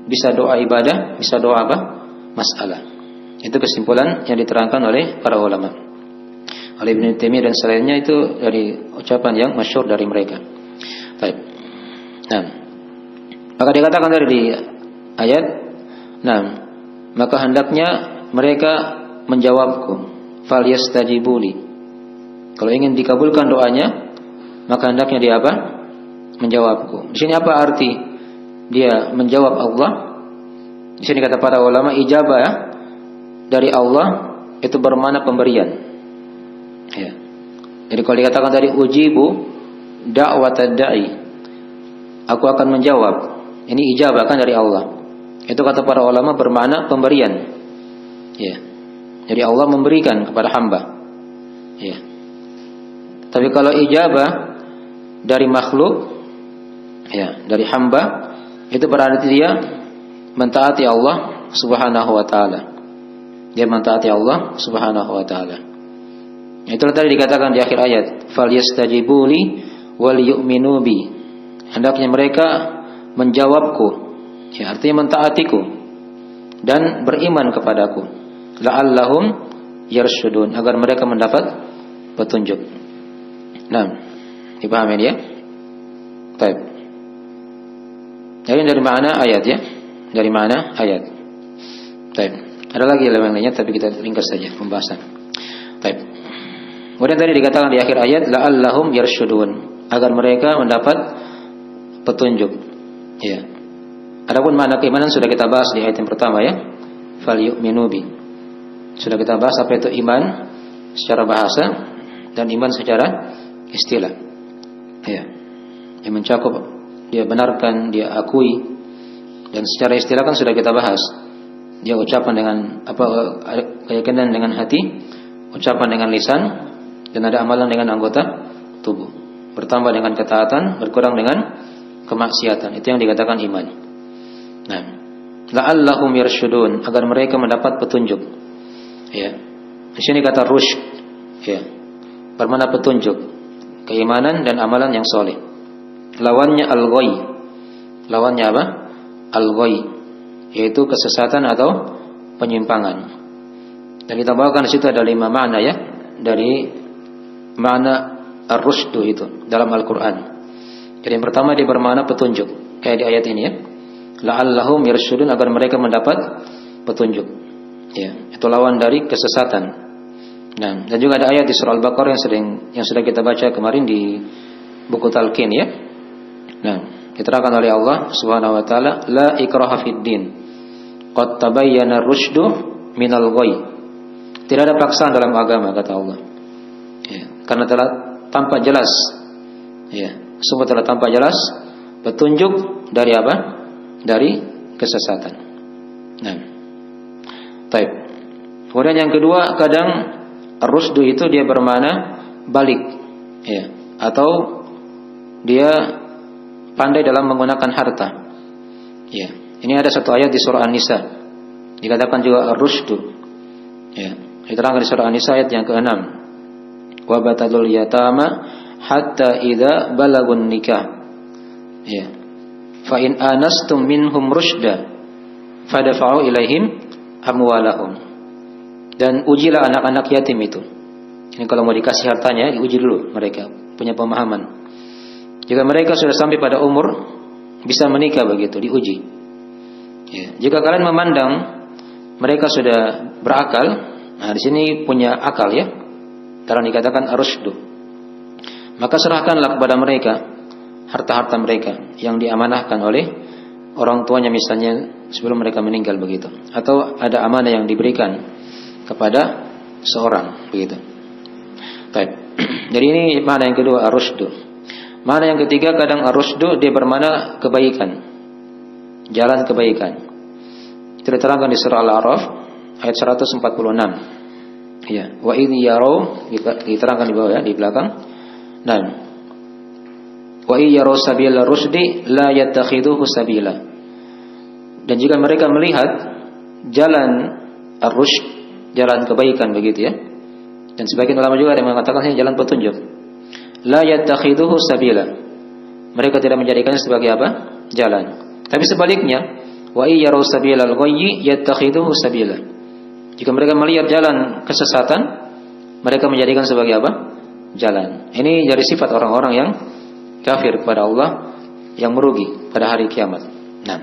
bisa doa ibadah, bisa doa apa? Masalah. Itu kesimpulan yang diterangkan oleh para ulama. Oleh Ibnu Taimiyah dan selainnya itu dari ucapan yang masyhur dari mereka. Baik. Nah, maka dikatakan dari di ayat, nah, maka hendaknya mereka menjawabku, falyastajibuli. Kalau ingin dikabulkan doanya, maka hendaknya dia apa? Menjawabku. Di sini apa arti dia menjawab Allah? Di sini kata para ulama ijabah dari Allah itu bermakna pemberian. Ya. Jadi kalau dikatakan tadi ujibu da'watad da'i, aku akan menjawab. Ini ijabah kan dari Allah. Itu kata para ulama bermakna pemberian. Ya. Jadi Allah memberikan kepada hamba. Ya. Tapi kalau ijabah dari makhluk, ya, dari hamba, itu berarti dia mentaati Allah Subhanahu wa taala. Dia mentaati Allah Subhanahu wa taala. Itulah tadi dikatakan di akhir ayat, falyastajibuli wal yu'minu bi. Hendaknya mereka menjawabku, ya, artinya mentaatiku dan beriman kepadaku. La'allahum yarshudun, agar mereka mendapat petunjuk. Nah, dipahami ya? Baik. Jadi dari mana ayat ya? Dari mana ayat? Baik. Ada lagi elemen lainnya tapi kita ringkas saja pembahasan. Baik. Kemudian tadi dikatakan di akhir ayat la'allahum yarshudun, agar mereka mendapat petunjuk. Ya. Adapun makna keimanan sudah kita bahas di ayat yang pertama ya. Fal yu'minu bi. Sudah kita bahas apa itu iman secara bahasa dan iman secara istilah. Ya. Yang mencakup dia benarkan, dia akui, dan secara istilah kan sudah kita bahas. Dia ucapan dengan apa, keyakinan dengan hati, ucapan dengan lisan, dan ada amalan dengan anggota tubuh. Bertambah dengan ketaatan, berkurang dengan kemaksiatan. Itu yang dikatakan iman. Nah, la'allahum yarshudun, agar mereka mendapat petunjuk. Ya. Di sini kata rusyd, ya, bermakna petunjuk, keimanan dan amalan yang soleh. Lawannya al-ghay. Lawannya apa? Al-ghay, yaitu kesesatan atau penyimpangan. Dan kita bawakan di situ ada 5 makna ya, dari makna ar-rusydu itu dalam Al-Qur'an. Jadi yang pertama dia bermakna petunjuk, kayak di ayat ini ya. La'allahum yarshudun, agar mereka mendapat petunjuk. Ya, itu lawan dari kesesatan. Nah, dan juga ada ayat di surah Al-Baqarah yang sudah kita baca kemarin di buku Talqin ya. Nah, diterangkan oleh Allah Subhanahu wa taala, la ikraha fid din. Qad tabayyana ar-rusydu minal ghay. Tidak ada paksaan dalam agama kata Allah. Ya, karena telah tampak jelas. Ya, semua telah tampak jelas petunjuk dari apa? Dari kesesatan. Nah. Baik. Kemudian yang kedua, kadang ar-rusydu itu dia bermakna balik, ya, atau dia pandai dalam menggunakan harta. Ya, ini ada satu ayat di surah An-Nisa dikatakan juga ar-rusydu. Ya, diterangkan di surah An-Nisa ayat yang ke-6. Wa batalul yatama hatta idza balagun nikah. Ya. Fa in anastum minhum rusyda fadfa'u ilaihim amwalahum. Dan ujilah anak-anak yatim itu. Ini kalau mau dikasih hartanya, diuji dulu mereka punya pemahaman. Jika mereka sudah sampai pada umur bisa menikah begitu, diuji. Ya. Jika kalian memandang mereka sudah berakal, nah di sini punya akal ya, karena dikatakan ar-rusydu, maka serahkanlah kepada mereka harta-harta mereka yang diamanahkan oleh orang tuanya misalnya sebelum mereka meninggal begitu, atau ada amanah yang diberikan kepada seorang begitu. Baik. Jadi ini makna yang kedua ar-rusydu. Makna yang ketiga kadang ar-rusydu dia bermakna kebaikan, jalan kebaikan. Itu diterangkan di surah Al-A'raf ayat 146. Ya, wa idh yarau diterangkan di bawah ya, di belakang. Dan wa idh yarau sabila rusdi la yattakhiduhu sabila. Dan jika mereka melihat jalan ar-rusyd, jalan kebaikan begitu ya. Dan sebagian ulama juga ada yang mengatakan ini jalan petunjuk. La yattakhiduhu sabila. Mereka tidak menjadikannya sebagai apa? Jalan. Tapi sebaliknya, wa idh yarau sabilal ghayyi yattakhiduhu sabila. Jika mereka melihat jalan kesesatan, mereka menjadikan sebagai apa? Jalan. Ini dari sifat orang-orang yang kafir kepada Allah, yang merugi pada hari kiamat. Nah,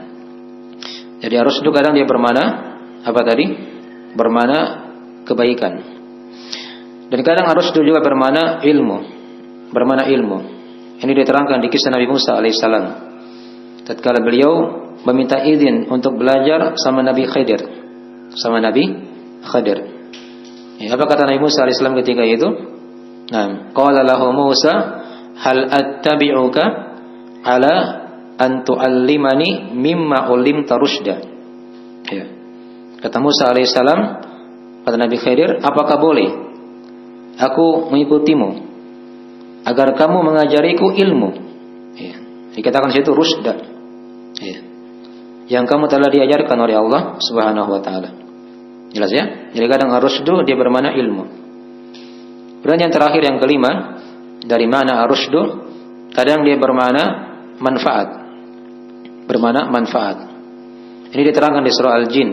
jadi ar-rusydu kadang dia bermakna apa tadi? Bermakna kebaikan. Dan kadang ar-rusydu juga bermakna ilmu. Bermakna ilmu. Ini diterangkan di kisah Nabi Musa alaihissalam. Tatkala beliau meminta izin untuk belajar sama Nabi Khidir. Sama Nabi Khidir. Ya, apa kata Nabi Musa alaihissalam ketika itu? Nah, qala lahu Musa, hal attabi'uka ala an tu'allimani mimma ulimta rusyda. Ya. Kata Musa alaihissalam pada Nabi Khidir, apakah boleh aku mengikutimu agar kamu mengajariku ilmu? Ya. Dikatakan situ rusyda. Ya. Yang kamu telah diajarkan oleh Allah Subhanahu wa taala. Jelas ya? Jadi kadang ar-rusydu dia bermakna ilmu. Kemudian yang terakhir yang kelima dari makna ar-rusydu, kadang dia bermakna manfaat. Bermakna manfaat. Ini diterangkan di surah Al-Jin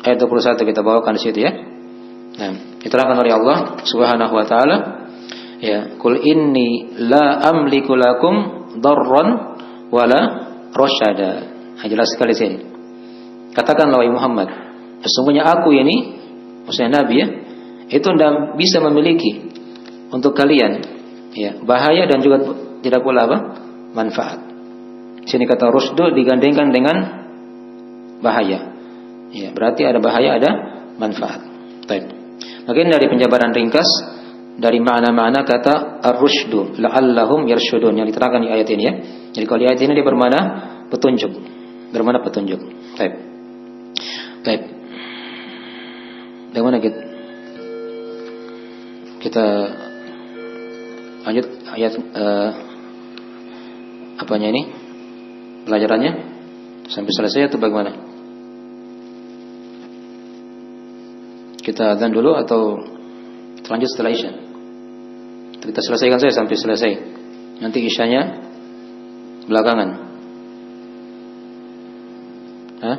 ayat 21 kita bawakan di situ ya. Nah, diterangkan oleh Allah Subhanahu wa taala, ya, qul inni la amliku lakum darran wala rasyada. Jelas sekali sini. Katakanlah wahai Muhammad, sesungguhnya aku ini, maksudnya Nabi ya, itu tidak bisa memiliki untuk kalian ya, bahaya dan juga tidak pula apa? Manfaat. Sini kata rusdu digandengkan dengan bahaya. Ya, berarti ada bahaya, ada manfaat. Baik. Mungkin dari penjabaran ringkas dari makna-makna kata ar-rusydu la'allahum yarsyudun yang diterangkan di ayat ini ya. Jadi kalau di ayat ini dia bermakna petunjuk. Bermakna petunjuk. Baik. Baik. Bagaimana kita lanjut ayat apanya ini? Pelajarannya sampai selesai atau bagaimana? Kita azan dulu atau lanjut setelah isya? Kita selesaikan saja sampai selesai. Nanti isyanya belakangan. Hah?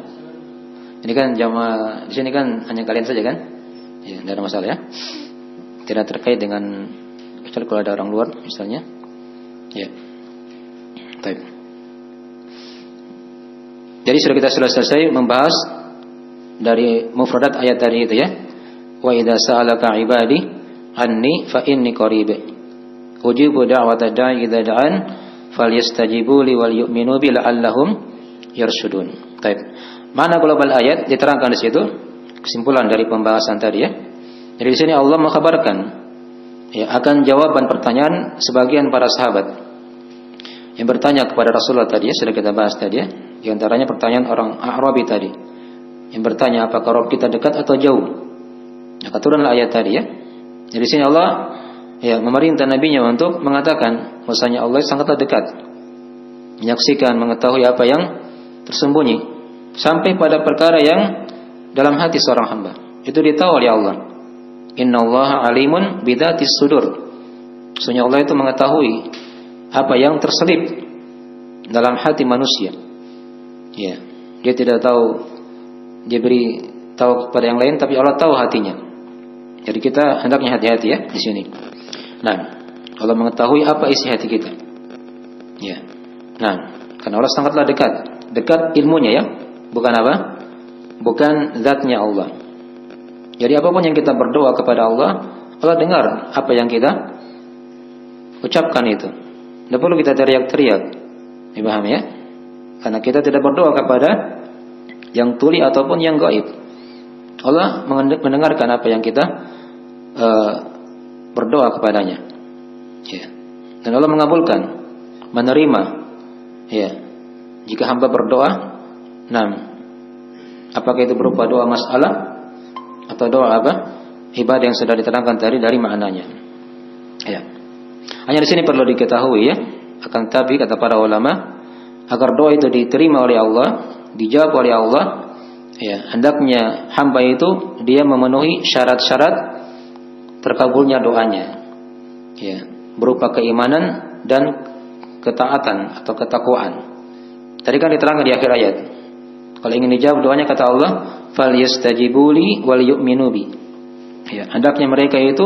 Ini kan jamaah di sini kan hanya kalian saja kan? Ya, tidak ada masalah ya. Tidak terkait dengan kecuali kalau ada orang luar misalnya. Ya. Baik. Jadi sudah kita selesai membahas dari mufradat ayat tadi itu ya. Wa idza sa'alaka 'ibadi anni fa inni qarib. Ujibu da'wata da'i idza da'an falyastajibu li wal yu'minu bi la'allahum yarshudun. Baik. Mana global ayat diterangkan di situ, kesimpulan dari pembahasan tadi ya. Jadi di sini Allah mengkabarkan ya akan jawaban pertanyaan sebagian para sahabat yang bertanya kepada Rasulullah tadi ya, sudah kita bahas tadi ya. Di antaranya pertanyaan orang A'rabi tadi yang bertanya apakah Rabb kita dekat atau jauh. Maka turunlah ayat tadi ya. Jadi di sini Allah ya memerintah nabinya untuk mengatakan bahwasanya Allah sangatlah dekat, menyaksikan, mengetahui apa yang tersembunyi sampai pada perkara yang dalam hati seorang hamba. Itu ditahu oleh Allah. Innallaha alimun bidzatis sudur. Sesungguhnya Allah itu mengetahui apa yang terselip dalam hati manusia. Ya, dia tidak tahu, dia beri tahu kepada yang lain, tapi Allah tahu hatinya. Jadi kita hendaknya hati-hati ya di sini. Nah, Allah mengetahui apa isi hati kita. Ya. Nah, karena Allah sangatlah dekat ilmunya ya. Bukan apa? Bukan zatnya Allah. Jadi apapun yang kita berdoa kepada Allah, Allah dengar apa yang kita ucapkan itu. Tidak perlu kita teriak-teriak. Dipaham ya? Karena kita tidak berdoa kepada yang tuli ataupun yang gaib. Allah mendengarkan apa yang kita berdoa kepadanya. Ya. Dan Allah mengabulkan, menerima. Ya. Jika hamba berdoa, apakah itu berupa doa masalah atau doa apa? Ibadah yang sudah diterangkan tadi dari maknanya. Ya. Hanya di sini perlu diketahui ya, akan tapi kata para ulama, agar doa itu diterima oleh Allah, dijawab oleh Allah, ya, hendaknya hamba itu dia memenuhi syarat-syarat terkabulnya doanya. Ya, berupa keimanan dan ketaatan atau ketakwaan. Tadi kan diterangkan di akhir ayat. Kalau ingin dijawab doanya kata Allah, "Falyastajibuli wal yu'minu bi." Ya, hendaknya mereka itu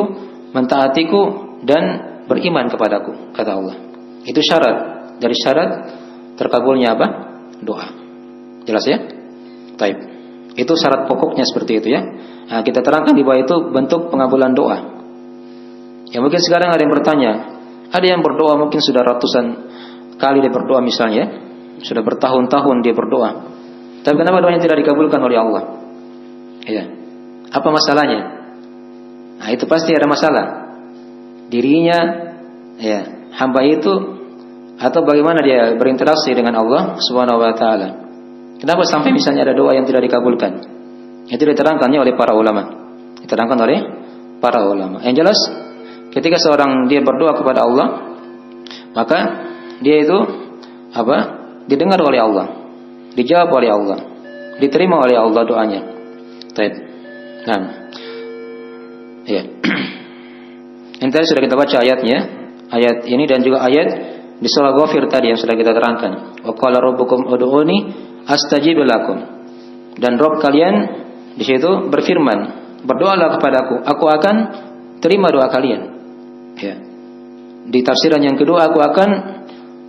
mentaatiku dan beriman kepadaku, kata Allah. Itu syarat dari syarat terkabulnya apa? Doa. Jelas ya? Taib. Itu syarat pokoknya seperti itu ya. Nah, kita terangkan di bawah itu bentuk pengabulan doa. Ya mungkin sekarang ada yang bertanya, ada yang berdoa mungkin sudah ratusan kali dia berdoa misalnya, sudah bertahun-tahun dia berdoa. Tapi kenapa doanya tidak dikabulkan oleh Allah? Ya. Apa masalahnya? Nah, itu pasti ada masalah. Dirinya, ya, hamba itu atau bagaimana dia berinteraksi dengan Allah Subhanahu wa taala. Kenapa sampai misalnya ada doa yang tidak dikabulkan? Itu diterangkannya oleh para ulama. Diterangkan oleh para ulama. Yang jelas, ketika seorang dia berdoa kepada Allah, maka dia itu apa? Didengar oleh Allah, dijawab oleh Allah, diterima oleh Allah doanya. Baik. Nah, ya. Ini tadi sudah kita baca ayatnya, ayat ini dan juga ayat di surah Ghafir tadi yang sudah kita terangkan. Wa qala rabbukum ud'uni astajib lakum. Dan Rabb kalian di situ berfirman, berdoalah kepadaku, aku akan terima doa kalian. Ya. Di tafsiran yang kedua, aku akan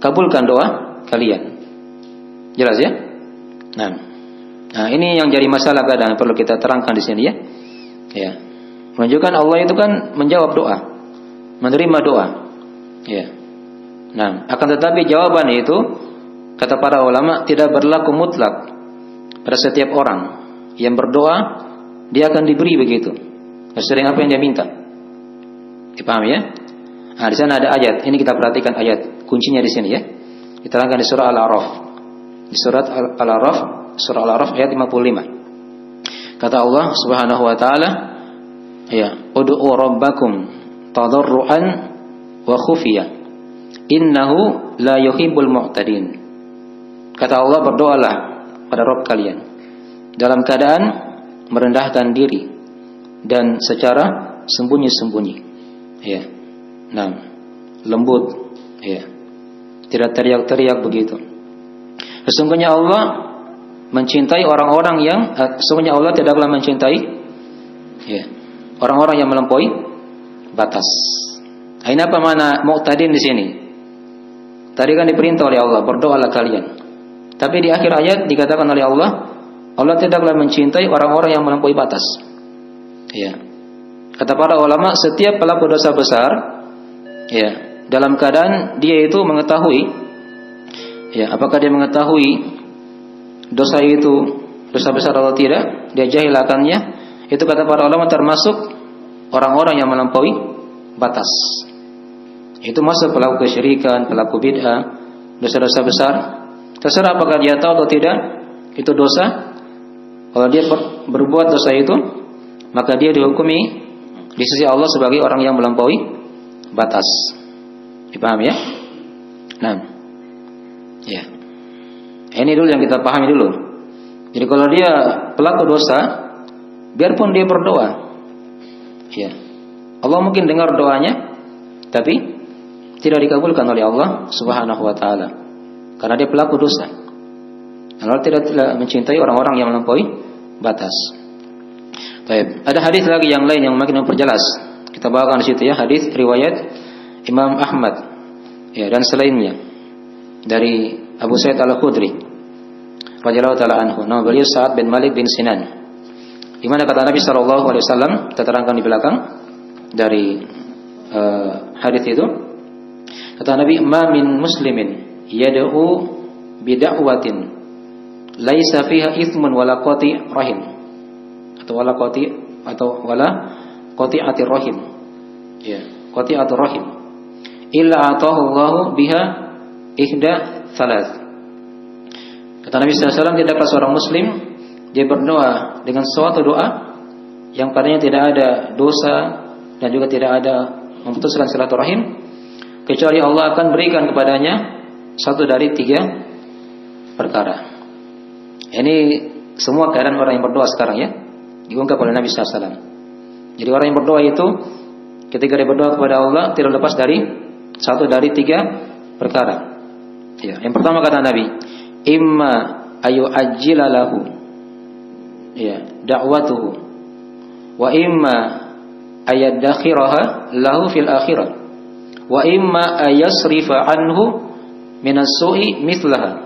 kabulkan doa kalian. Jelas ya? Nah, ini yang jadi masalah kadang perlu kita terangkan di sini ya. Ya. Menunjukkan Allah itu kan menjawab doa, menerima doa. Ya. Nah, akan tetapi jawaban itu kata para ulama tidak berlaku mutlak pada setiap orang yang berdoa, dia akan diberi begitu. Sesuai apa yang dia minta. Dipahami ya? Nah, di sana ada ayat. Ini kita perhatikan ayat kuncinya di sini ya. Diterangkan di surah Al-A'raf. Di surat Al-A'raf, surah Al-A'raf ayat 55. Kata Allah Subhanahu wa taala, ya, ud'u rabbakum tadarruan wa khufiyah. Innahu la yuhibbul mu'tadin. Kata Allah, berdoalah pada Rabb kalian dalam keadaan merendahkan diri dan secara sembunyi-sembunyi. Ya. Nah, lembut, ya. Tidak teriak-teriak begitu. Sesungguhnya Allah mencintai orang-orang yang sesungguhnya Allah tidaklah mencintai, ya, orang-orang yang melampaui batas. Ini apa makna mu'tadin di sini? Tadi kan diperintah oleh Allah, berdoalah kalian. Tapi di akhir ayat dikatakan oleh Allah, Allah tidaklah mencintai orang-orang yang melampaui batas. Ya. Kata para ulama, setiap pelaku dosa besar, ya, dalam keadaan dia itu mengetahui, ya, apakah dia mengetahui dosa itu dosa besar atau tidak, dia jahil akannya, itu kata para ulama termasuk orang-orang yang melampaui batas. Itu masuk pelaku kesyirikan, pelaku bid'ah, dosa-dosa besar. Terserah apakah dia tahu atau tidak itu dosa. Kalau dia berbuat dosa itu, maka dia dihukumi di sisi Allah sebagai orang yang melampaui batas. Dipaham ya? Nah, ya. Ini dulu yang kita pahami dulu. Jadi kalau dia pelaku dosa, biarpun dia berdoa, ya, Allah mungkin dengar doanya, tapi tidak dikabulkan oleh Allah Subhanahu wa taala. Karena dia pelaku dosa. Allah tidak mencintai orang-orang yang melampaui batas. Baik, ada hadis lagi yang lain yang makin memperjelas. Kita bawakan di situ ya, hadis riwayat Imam Ahmad, ya, dan selainnya dari Abu Sa'id Al-Khudri radhiyallahu taala anhu. Nama beliau Sa'ad bin Malik bin Sinan. Di mana kata Nabi sallallahu alaihi wasallam, kita terangkan di belakang dari hadis itu, Kata Nabi, "Ma min muslimin yad'u bid'awatin laisa fiha ithmun wala qati' rahim." Atau wala qati'atir rahim. Ya, qati'atur rahim. Illa atahu Allahu biha ihda thalath. Kata Nabi sallallahu alaihi wasallam, tidaklah seorang muslim dia berdoa dengan suatu doa yang padanya tidak ada dosa dan juga tidak ada memutuskan silaturahim, kecuali Allah akan berikan kepadanya satu dari 3 perkara. Ini semua keadaan orang yang berdoa sekarang ya, diungkap oleh Nabi sallallahu alaihi wasallam. Jadi orang yang berdoa itu ketika dia berdoa kepada Allah tidak lepas dari satu dari 3 perkara. Ya, yang pertama kata Nabi, imma ayu ajjilalahu ya da'watuhu wa imma ayadakhiraha lahu fil akhirah wa imma ayasrifa anhu minas su'i mithlaha.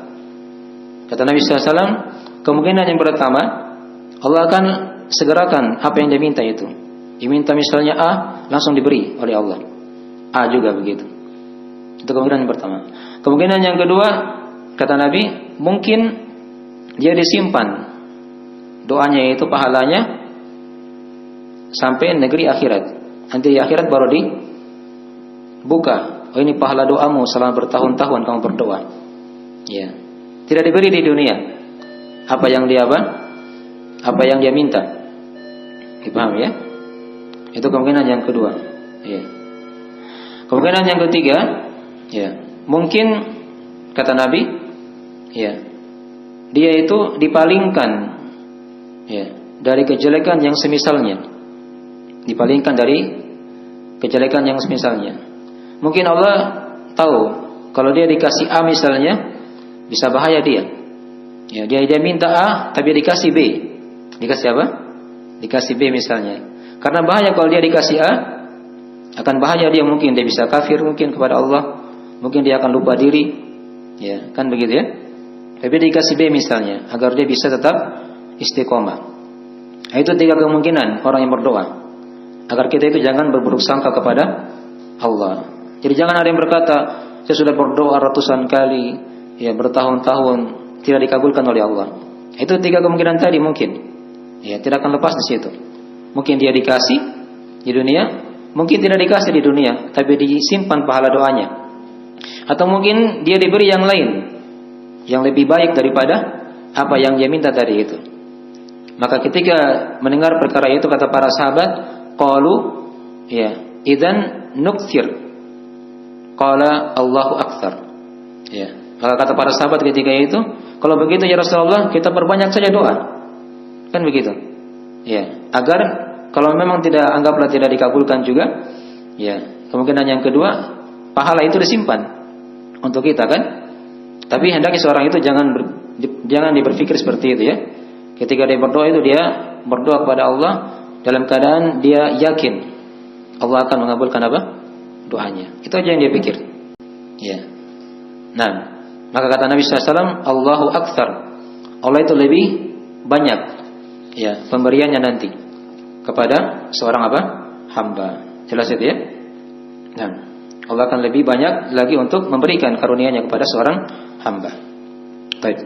Kata Nabi sallallahu alaihi wasallam, kemungkinan yang pertama Allah akan segerakan apa yang dia minta itu. Diminta misalnya A, langsung diberi oleh Allah. A juga begitu. Itu kemungkinan yang pertama. Kemungkinan yang kedua kata Nabi, mungkin dia disimpan doanya itu, pahalanya sampai negeri akhirat. Nanti di akhirat baru dibuka. Oh, ini pahala doamu selama bertahun-tahun kamu berdoa. Ya. Tidak diberi di dunia apa yang dia minta. Dipaham ya? Itu kemungkinan yang kedua. Ya. Kemungkinan yang ketiga, ya, mungkin kata Nabi, ya, dia itu dipalingkan, ya, dari kejelekan yang semisalnya. Dipalingkan dari kejelekan yang semisalnya. Mungkin Allah tahu kalau dia dikasih A misalnya bisa bahaya dia. Ya, dia minta A tapi dikasih B. Dikasih apa? Dikasih B misalnya. Karena bahaya kalau dia dikasih A, akan bahaya dia, mungkin dia bisa kafir mungkin kepada Allah, mungkin dia akan lupa diri. Ya, kan begitu ya? Tapi dikasih B misalnya agar dia bisa tetap istiqomah. Itu 3 kemungkinan orang yang berdoa. Agar kita itu jangan berburuk sangka kepada Allah. Jadi jangan ada yang berkata, saya sudah berdoa ratusan kali, ya bertahun-tahun tidak dikabulkan oleh Allah. Itu 3 kemungkinan tadi mungkin. Ya, tidak akan lepas di situ. Mungkin dia dikasih di dunia, mungkin tidak dikasih di dunia, tapi disimpan pahala doanya. Atau mungkin dia diberi yang lain, yang lebih baik daripada apa yang dia minta tadi itu. Maka ketika mendengar perkara itu kata para sahabat, qalu ya idzan nukthir, qala Allahu aktsar. Ya, maka kata para sahabat ketika itu, kalau begitu ya Rasulullah, kita perbanyak saja doa. Kan begitu. Ya, agar kalau memang anggaplah tidak dikabulkan juga, ya, kemungkinan yang kedua, pahala itu disimpan untuk kita kan. Tapi hendaknya seorang itu jangan berpikir seperti itu ya. Ketika dia berdoa itu dia berdoa kepada Allah dalam keadaan dia yakin Allah akan mengabulkan apa? Doanya. Itu aja yang dia pikir. Ya. Nah, maka kata Nabi SAW, Allahu aktsar. Allah itu lebih banyak, ya, pemberiannya nanti kepada seorang apa? Hamba. Jelas itu ya? Nah, Allah akan lebih banyak lagi untuk memberikan karunia-Nya kepada seorang hamba. Baik.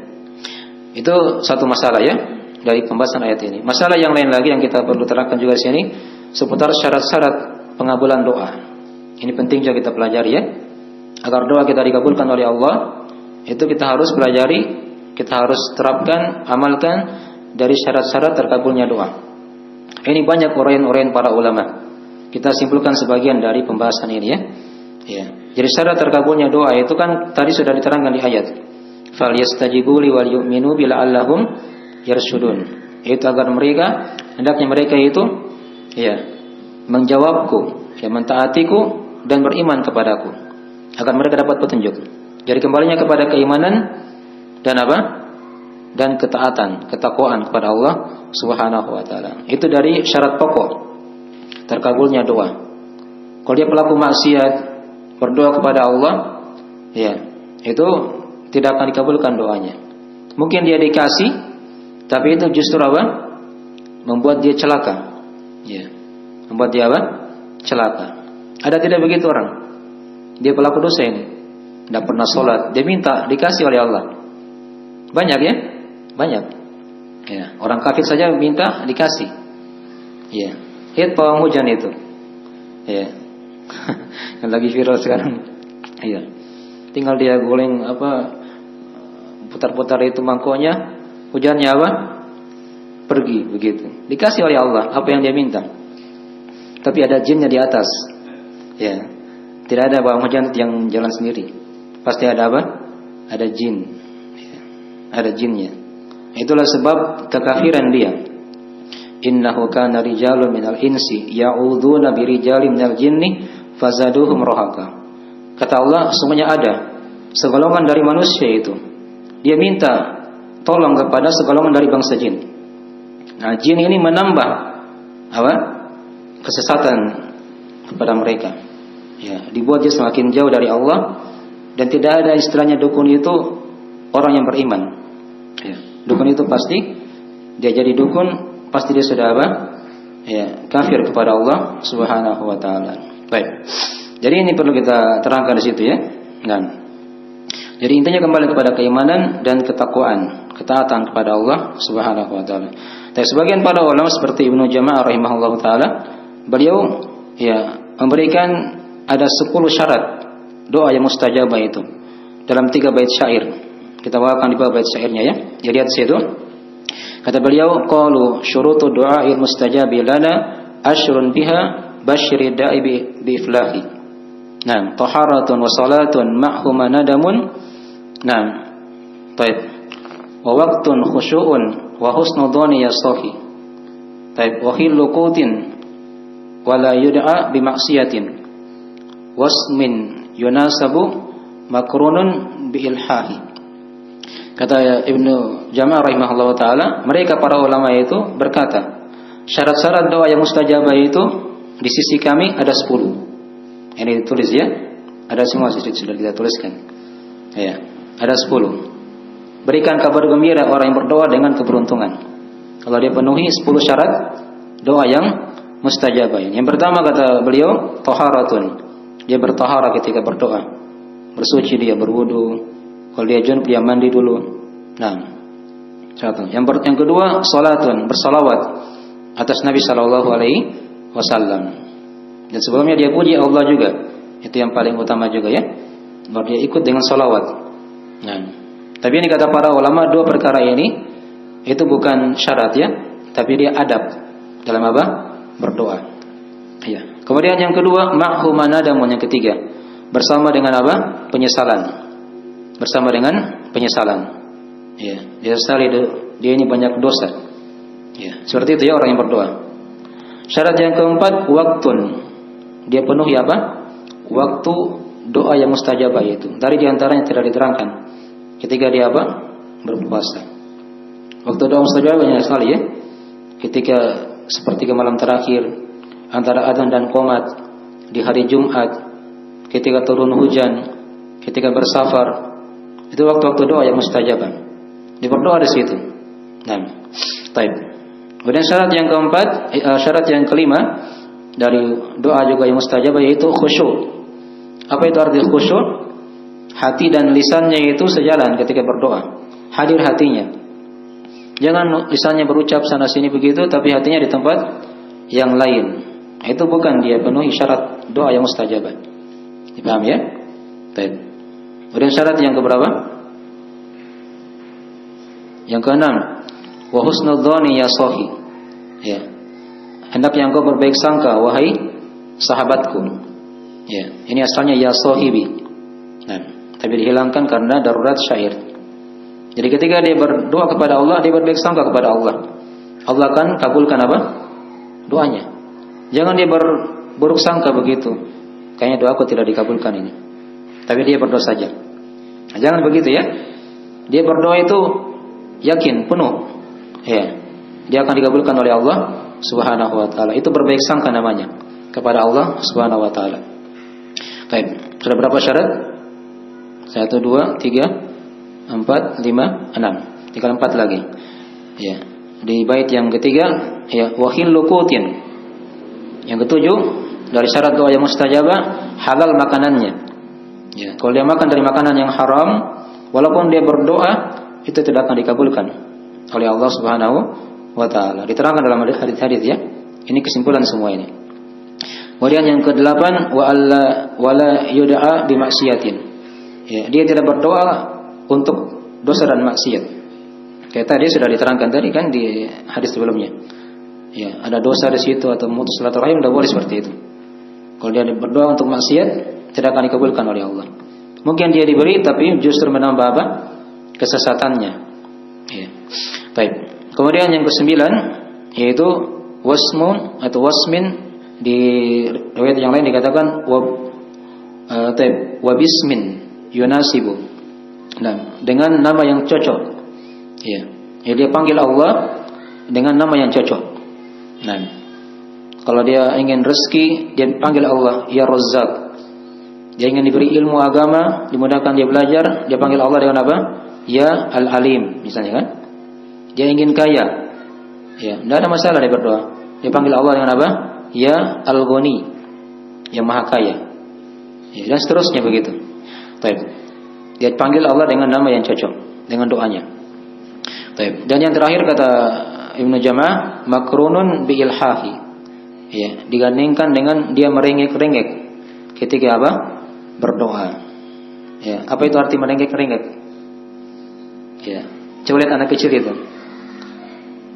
Itu satu masalah ya dari pembahasan ayat ini. Masalah yang lain lagi yang kita perlu terangkan juga di sini seputar syarat-syarat pengabulan doa. Ini penting juga kita pelajari ya. Agar doa kita dikabulkan oleh Allah, itu kita harus pelajari, kita harus terapkan, amalkan dari syarat-syarat terkabulnya doa. Ini banyak uraian-uraian para ulama. Kita simpulkan sebagian dari pembahasan ini ya. Ya. Jadi syarat terkabulnya doa itu kan tadi sudah diterangkan di ayat. Falyastajibu li wal yu'minu bila'allahum yarshudun. Itu agar mereka, hendaknya mereka itu ya menjawabku, ya mentaatiku dan beriman kepadaku, agar mereka dapat petunjuk. Jadi kembalinya kepada keimanan dan apa? Dan ketaatan, ketakwaan kepada Allah Subhanahu wa taala. Itu dari syarat pokok terkabulnya doa. Kalau dia pelaku maksiat berdoa kepada Allah, ya, itu tidak akan dikabulkan doanya. Mungkin dia dikasih, tapi itu justru apa? Membuat dia celaka. Ya. Membuat dia apa? Celaka. Ada tidak begitu orang? dia pelaku dosa ini, tidak pernah sholat, dia minta dikasih oleh Allah. Banyak ya, banyak. Ya, orang kafir saja minta dikasih. Ya, lihat pawang hujan itu. Ya, yang lagi viral sekarang. Ya, tinggal dia goreng putar-putar itu mangkoknya, hujannya apa? Pergi begitu. Dikasih oleh Allah apa yang dia minta. Tapi ada jinnya di atas. Ya. Tidak ada bawang hujan yang jalan sendiri. Pasti ada apa? Ada jin. Ya. Ada jinnya. Itulah sebab kekafiran dia. Innahu kana rijalun minal insi ya'udzuna birijalin minal jinni fazaduhum rahaqa. Kata Allah, sesungguhnya ada segolongan dari manusia itu. Dia minta tolong kepada segolongan dari bangsa jin. Nah, jin ini menambah apa? Kesesatan kepada mereka. Ya, dibuat dia semakin jauh dari Allah, dan tidak ada istilahnya dukun itu orang yang beriman. Ya, dukun itu pasti dia jadi dukun, pasti dia sudah apa? Ya, kafir kepada Allah Subhanahu wa taala. Baik. Jadi ini perlu kita terangkan di situ ya. Nah, jadi intinya kembali kepada keimanan dan ketakwaan, ketaatan kepada Allah Subhanahu wa taala. Dan sebagian para ulama seperti Ibnu Jama'ah rahimahullahu taala, beliau ya memberikan ada 10 syarat doa yang mustajabah itu dalam 3 bait syair. Kita bawakan di bawah bait syairnya ya. Jadi lihat situ. Kata beliau, qalu syurutu du'a'il mustajabi lana asyrun biha basyiri da'i bi iflahi. Nah, taharatun wa salatun ma'huma nadamun. Nah, baik. Wa waqtun khusyu'un wa husnu dhani yastahi. Baik, wa khillu qutin wa la yud'a bi maksiatin. Wasmin yunasabu makrunun bi ilhahi. Kata Ibnu Jama'ah rahimahullah taala, mereka para ulama itu berkata, syarat-syarat doa yang mustajabah itu di sisi kami ada 10. Ini ditulis ya. Ada semua sudah kita tuliskan. Ya, ada 10. Berikan kabar gembira orang yang berdoa dengan keberuntungan. Kalau dia penuhi 10 syarat doa yang mustajabah. Yang pertama kata beliau, taharatun. Dia bertahara ketika berdoa. Bersuci dia, berwudu. Kalau dia junub dia mandi dulu. Nah, satu. Yang kedua, salatun, bersalawat atas Nabi sallallahu alaihi wasallam. Dan sebelumnya dia puji Allah juga. Itu yang paling utama juga ya. Baru dia ikut dengan salawat. Nah, tapi ini kata para ulama, 2 perkara ini itu bukan syarat ya, tapi dia adab dalam apa? Berdoa. Ya. Kemudian yang kedua, ma'hu manadamun, yang ketiga, bersama dengan apa? Penyesalan. Bersama dengan penyesalan. Ya, dia sesali dia ini banyak dosa. Ya, seperti itu ya orang yang berdoa. Syarat yang keempat, waktun. Dia penuhi apa? Waktu doa yang mustajabah itu. Dari diantaranya tidak diterangkan. Ketika dia apa? Berpuasa. Waktu doa mustajabah banyak sekali ya. Ketika seperti ke malam terakhir, antara adzan dan qomat, di hari Jumat, ketika turun hujan, ketika bersafar, itu waktu-waktu doa yang mustajabah. Dia berdoa di situ. Nah, baik. Kemudian syarat yang keempat, syarat yang kelima dari doa juga yang mustajabah yaitu khusyuk. Apa itu arti khusyuk? Hati dan lisannya itu sejalan ketika berdoa. Hadir hatinya. Jangan lisannya berucap sana sini begitu, tapi hatinya di tempat yang lain. Itu bukan dia penuhi syarat doa yang mustajabah. Dipaham ya? Baik. Kemudian syarat yang keberapa? Yang keenam, wa husnul dzani ya sahi. Ya. Hendaknya engkau berbaik sangka wahai sahabatku. Ya, ini asalnya ya sahibi. Nah, tapi dihilangkan karena darurat syair. Jadi ketika dia berdoa kepada Allah, dia berbaik sangka kepada Allah. Allah akan kabulkan apa? Doanya. Jangan dia berburuk sangka begitu. Kayaknya doaku tidak dikabulkan ini. Tapi dia berdoa saja. Nah, jangan begitu ya. Dia berdoa itu yakin, penuh. Ya. Dia akan dikabulkan oleh Allah Subhanahu wa taala. Itu berbaik sangka namanya kepada Allah Subhanahu wa taala. Baik. Sudah berapa syarat? 1 2 3 4 5 6. Tinggal 4 lagi. Ya. Di bait yang ketiga, ya, wa khillu qutin. Yang ketujuh, dari syarat doa yang mustajabah, halal makanannya. Ya, kalau dia makan dari makanan yang haram, walaupun dia berdoa, itu tidak akan dikabulkan oleh Allah Subhanahu wa taala. Diterangkan dalam hadis-hadis ya. Ini kesimpulan semua ini. Kemudian yang ke-8, wala yud'a bi maksiatin. Ya, dia tidak berdoa untuk dosa dan maksiat. Kayak tadi sudah diterangkan tadi kan di hadis sebelumnya. Ya, ada dosa di situ atau memutus silaturahim, tidak boleh seperti itu. Kalau dia berdoa untuk maksiat, tidak akan dikabulkan oleh Allah. Mungkin dia diberi tapi justru menambah apa? Kesesatannya. Ya. Baik. Kemudian yang ke-9 yaitu wasmun atau wasmin. Di riwayat yang lain dikatakan wabismin yunasibu. Nah, dengan nama yang cocok. Ya. Jadi dia panggil Allah dengan nama yang cocok. Nah, kalau dia ingin rezeki, dia panggil Allah ya Razzaq. Dia ingin diberi ilmu agama, dimudahkan dia belajar, dia panggil Allah dengan apa? Ya Al-Alim, misalnya kan? Dia ingin kaya. Ya, tidak ada masalah dia berdoa. Dia panggil Allah dengan apa? Ya Al-Ghani, yang maha kaya. Ya, dan seterusnya begitu. Baik. Dia panggil Allah dengan nama yang cocok dengan doanya. Baik. Dan yang terakhir kata Ibnu Jama'ah, makrunun bi ilhahi. Ya, digandingkan dengan dia merengek-rengek ketika apa? Berdoa. Ya, apa itu arti merengek-rengek? Ya. Coba lihat anak kecil itu.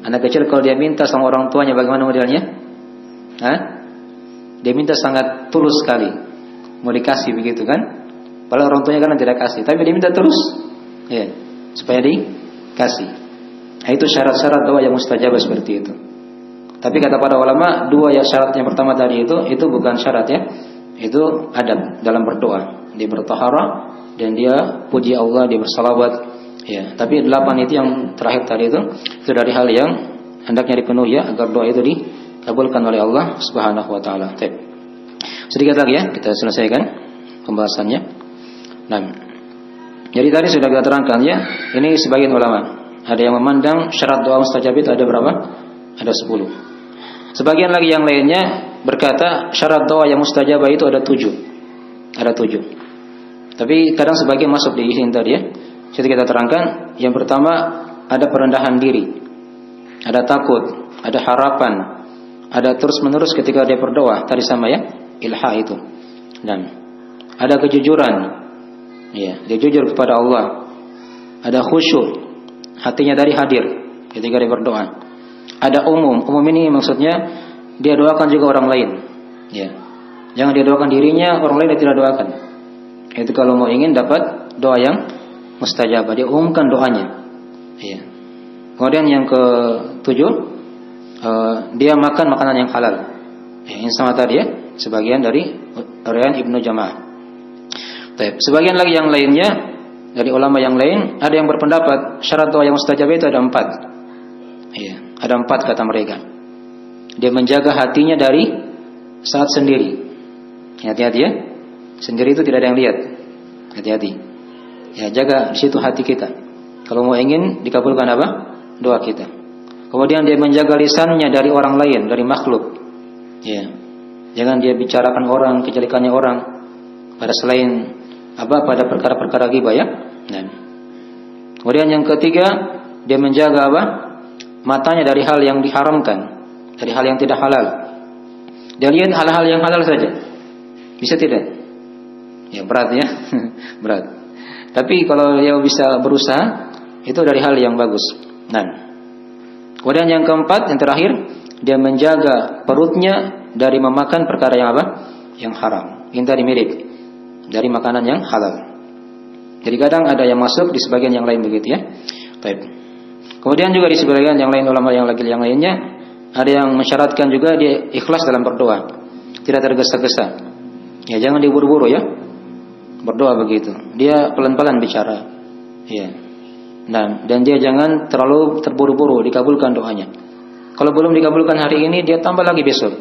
Anak kecil kalau dia minta sama orang tuanya bagaimana modelnya? Dia minta sangat tulus sekali, mau dikasih begitu kan? Padahal orang tuanya kan tidak kasih, tapi dia minta terus, ya, supaya dikasih. Nah, itu syarat-syarat doa yang mustajabah seperti itu. Tapi kata para ulama, dua ya syarat yang pertama tadi itu bukan syarat ya, itu adab dalam berdoa. Dia bertaharah dan dia puji Allah, dia bersalawat, ya. Tapi 8 itu yang terakhir tadi itu dari hal yang hendaknya dipenuhi ya agar doa itu dikabulkan oleh Allah Subhanahu wa taala. Sedikit lagi ya, kita selesaikan pembahasannya. Nah, jadi tadi sudah kita terangkan ya, ini sebagian ulama ada yang memandang syarat doa mustajab itu ada berapa? Ada 10. Sebagian lagi yang lainnya berkata syarat doa yang mustajabah itu ada 7. Ada 7. Tapi kadang sebagian masuk di sini tadi ya. Jadi kita terangkan, yang pertama ada perendahan diri, ada takut, ada harapan, ada terus-menerus ketika dia berdoa, tadi sama ya, ilha itu. Dan ada kejujuran. Ya, dia jujur kepada Allah. Ada khusyuk, hatinya tadi hadir ketika dia berdoa. Ada umum ini maksudnya dia doakan juga orang lain. Ya. Jangan dia doakan dirinya, orang lain dia tidak doakan. Itu kalau mau ingin dapat doa yang mustajabah, dia umumkan doanya. Ya. Kemudian yang ke-7, dia makan makanan yang halal. Ya, ini sama tadi ya, sebagian dari riwayat Ibnu Jama'ah. Baik, sebagian lagi yang lainnya dari ulama yang lain ada yang berpendapat syarat doa yang mustajabah itu ada 4. Iya, ada 4 kata mereka. Dia menjaga hatinya dari saat sendiri. Hati-hati ya. Sendiri itu tidak ada yang lihat. Hati-hati. Ya, jaga di situ hati kita. Kalau mau ingin dikabulkan apa? Doa kita. Kemudian dia menjaga lisannya dari orang lain, dari makhluk. Ya. Jangan dia bicarakan orang, kejelekannya orang pada selain pada perkara-perkara ghibah ya. Nah. Kemudian yang ketiga, dia menjaga matanya dari hal yang diharamkan, dari hal yang tidak halal. Dia lihat hal-hal yang halal saja. Bisa tidak? Ya berat ya. Berat. Tapi kalau dia bisa berusaha, itu dari hal yang bagus. Nah. Kemudian yang keempat, yang terakhir, dia menjaga perutnya dari memakan perkara yang yang haram. Ini tadi mirip dari makanan yang halal. Jadi kadang ada yang masuk di sebagian yang lain begitu ya. Baik. Kemudian juga di sebagian yang lain ulama yang lainnya ada yang mensyaratkan juga dia ikhlas dalam berdoa, tidak tergesa-gesa. Ya jangan diburu-buru ya. Berdoa begitu. Dia pelan-pelan bicara. Ya. Nah, dan dia jangan terlalu terburu-buru dikabulkan doanya. Kalau belum dikabulkan hari ini, dia tambah lagi besok.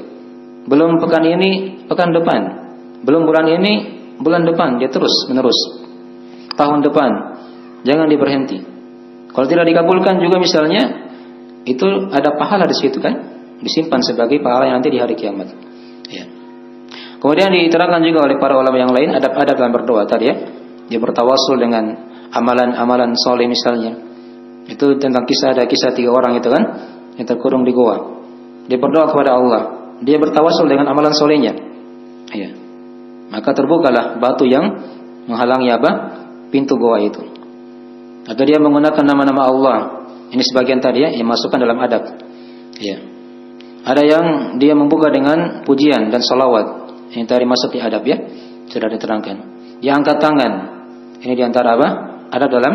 Belum pekan ini, pekan depan. Belum bulan ini, bulan depan, dia terus menerus. Tahun depan, jangan diberhenti. Kalau tidak dikabulkan juga misalnya, itu ada pahala di situ kan, disimpan sebagai pahala yang nanti di hari kiamat. Ya. Kemudian diterangkan juga oleh para ulama yang lain adab-adab dalam berdoa tadi ya. Dia bertawasul dengan amalan-amalan soleh misalnya. Itu tentang ada kisah 3 orang itu kan yang terkurung di goa. Dia berdoa kepada Allah. Dia bertawasul dengan amalan solehnya. Iya. Maka terbukalah batu yang menghalangi pintu goa itu. Maka dia menggunakan nama-nama Allah. Ini sebagian tadi ya yang masukkan dalam adab. Iya. Ada yang dia membuka dengan pujian dan salawat. Ini tadi masuk di adab ya. Sudah diterangkan. Dia angkat tangan. Ini diantara adab dalam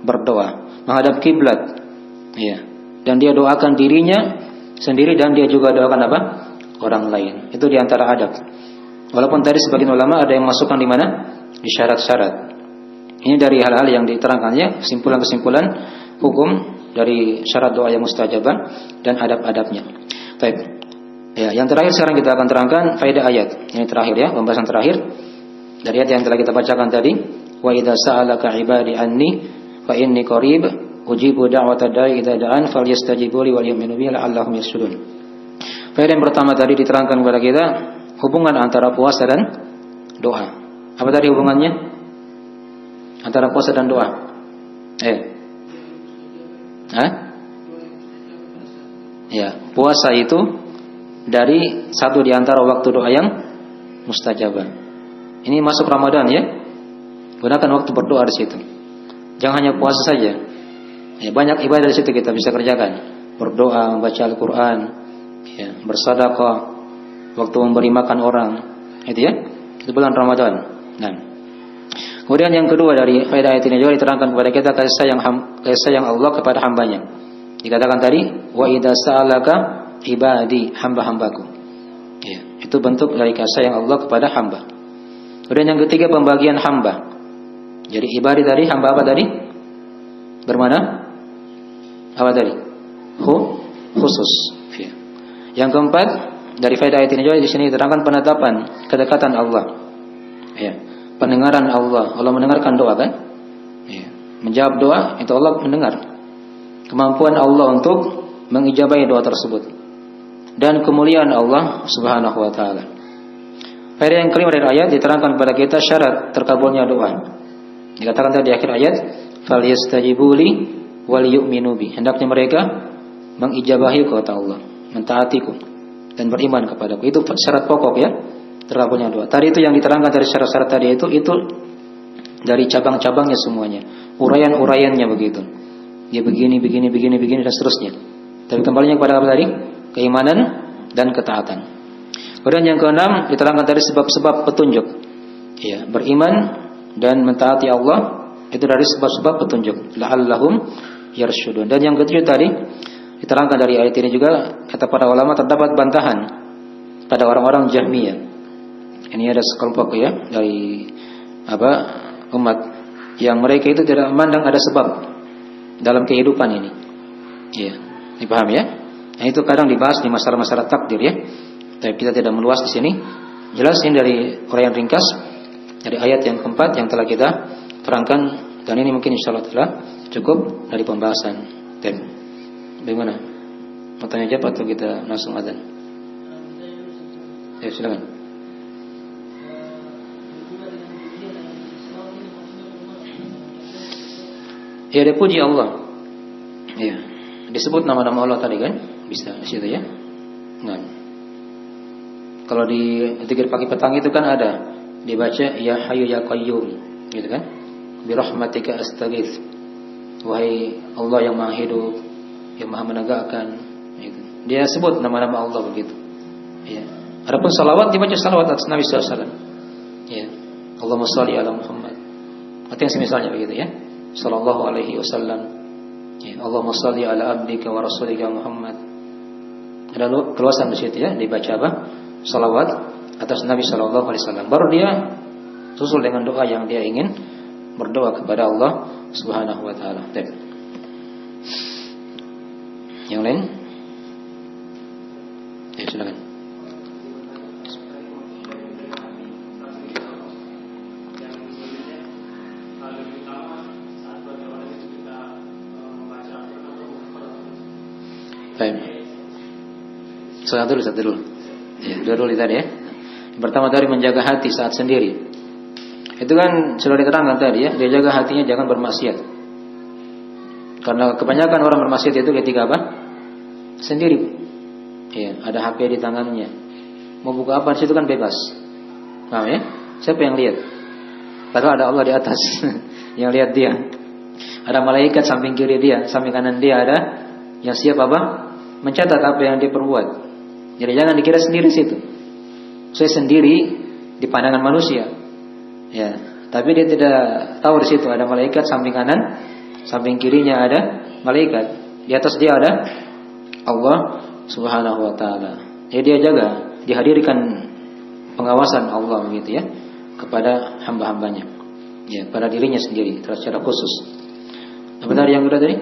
berdoa. Menghadap kiblat. Iya. Dan dia doakan dirinya sendiri dan dia juga doakan orang lain. Itu diantara adab. Walaupun tadi sebagian ulama ada yang masukkan di mana? Di syarat-syarat. Ini dari hal-hal yang diterangkannya, kesimpulan-kesimpulan hukum dari syarat doa yang mustajabah dan adab-adabnya. Baik. Ya, yang terakhir sekarang kita akan terangkan faedah ayat. Ini terakhir ya, pembahasan terakhir dari ayat yang telah kita bacakan tadi. Wa idza sa'alaka 'ibadi anni fa inni qarib ujibu da'watad da'i idza da'an falyastajibu li wal yu'minu bi la'allahum yarshudun. Faedah yang pertama tadi diterangkan kepada kita hubungan antara puasa dan doa. Apa tadi hubungannya? Antara puasa dan doa. Ya, puasa itu dari satu di antara waktu doa yang mustajabah. Ini masuk Ramadan ya. Gunakan waktu berdoa di situ. Jangan hanya puasa saja. Ya, banyak ibadah di situ kita bisa kerjakan. Berdoa, membaca Al-Qur'an, ya, bersedekah, waktu memberi makan orang. Itu ya. Itu bulan Ramadan. Nah. Kemudian yang kedua dari faedah ayat ini juga diterangkan kepada kita kasih sayang Allah kepada hambanya. Dikatakan tadi, wa idza sa'alaka ibadi, hamba-hambaku. Ya, itu bentuk dari kasih sayang Allah kepada hamba. Kemudian yang ketiga pembagian hamba. Jadi ibadah tadi hamba apa tadi? Bermana? Apa tadi? Khusus. Ya. Yang keempat dari faedah ayat ini juga di sini diterangkan penetapan kedekatan Allah. Ya. Pendengaran Allah. Allah mendengarkan doa kan? Ya. Menjawab doa itu Allah mendengar. Kemampuan Allah untuk mengijabahi doa tersebut. Dan kemuliaan Allah Subhanahu wa taala. Faedah yang kelima dari ayat diterangkan kepada kita syarat terkabulnya doa. Dikatakan tadi di akhir ayat, "Falyastajibu li wal yu'minu bi." Hendaknya mereka mengijabahi kata Allah, mentaatiku dan beriman kepadaku. Itu syarat pokok ya, terkabulnya doa. Tadi itu yang diterangkan dari syarat-syarat tadi itu dari cabang-cabangnya semuanya. Uraian-uraiannya begitu. Dia begini dan seterusnya. Tapi kembalinya kepada apa tadi? Keimanan dan ketaatan. Kemudian yang keenam diterangkan dari sebab-sebab petunjuk. Ya, beriman dan mentaati Allah itu dari sebab-sebab petunjuk. La'allahum yarshudun. Dan yang ketujuh tadi diterangkan dari ayat ini juga kata para ulama terdapat bantahan pada orang-orang Jahmiyah. Ini ada sekelompok ya dari umat yang mereka itu tidak memandang ada sebab dalam kehidupan ini. Ya, dipaham ya? Nah, itu kadang dibahas di masalah-masalah takdir ya. Tapi kita tidak meluas di sini. Jelas ini dari uraian ringkas dari ayat yang keempat yang telah kita terangkan dan ini mungkin insyaallah telah cukup dari pembahasan. Dan bagaimana? Mau tanya jawab atau kita langsung azan? Ya, silakan. Ya, dia puji Allah. Ya, disebut nama-nama Allah tadi kan? Bisa di situ ya. Nah. Kalau di zikir pagi petang itu kan ada dibaca ya Hayyu ya Qayyum, gitu kan? Bi rahmatika astaghits. Wahai Allah yang Maha Hidup, yang Maha Menegakkan, gitu. Dia sebut nama-nama Allah begitu. Ya. Adapun salawat dibaca salawat atas Nabi sallallahu alaihi wasallam. Ya. Allahumma shalli ala Muhammad. Atau yang semisalnya begitu ya. Sallallahu alaihi wasallam. Ya. Allahumma shalli ala abdika wa rasulika Muhammad. Ada keluasan di situ ya, dibaca apa? Salawat atas Nabi sallallahu alaihi wasallam. Baru dia susul dengan doa yang dia ingin berdoa kepada Allah Subhanahu wa taala. Yang lain? Ya, silakan. Baik. Satu dulu. Ya, dulu tadi ya. Pertama dari menjaga hati saat sendiri. Itu kan sudah diterangkan tadi ya, dia jaga hatinya jangan bermaksiat. Karena kebanyakan orang bermaksiat itu ketika apa? Sendiri. Ya, ada HP di tangannya. Mau buka apa di situ kan bebas. Paham ya? Siapa yang lihat? Padahal ada Allah di atas yang lihat dia. Ada malaikat samping kiri dia, samping kanan dia ada yang siap apa? Mencatat apa yang dia perbuat. Jadi jangan dikira sendiri situ. Saya sendiri di pandangan manusia. Ya, tapi dia tidak tahu di situ ada malaikat samping kanan, samping kirinya ada malaikat. Di atas dia ada Allah Subhanahu wa taala. Jadi dia jaga, dihadirkan pengawasan Allah begitu ya kepada hamba-hambanya. Ya, pada dirinya sendiri secara khusus. Apa tadi yang kedua tadi?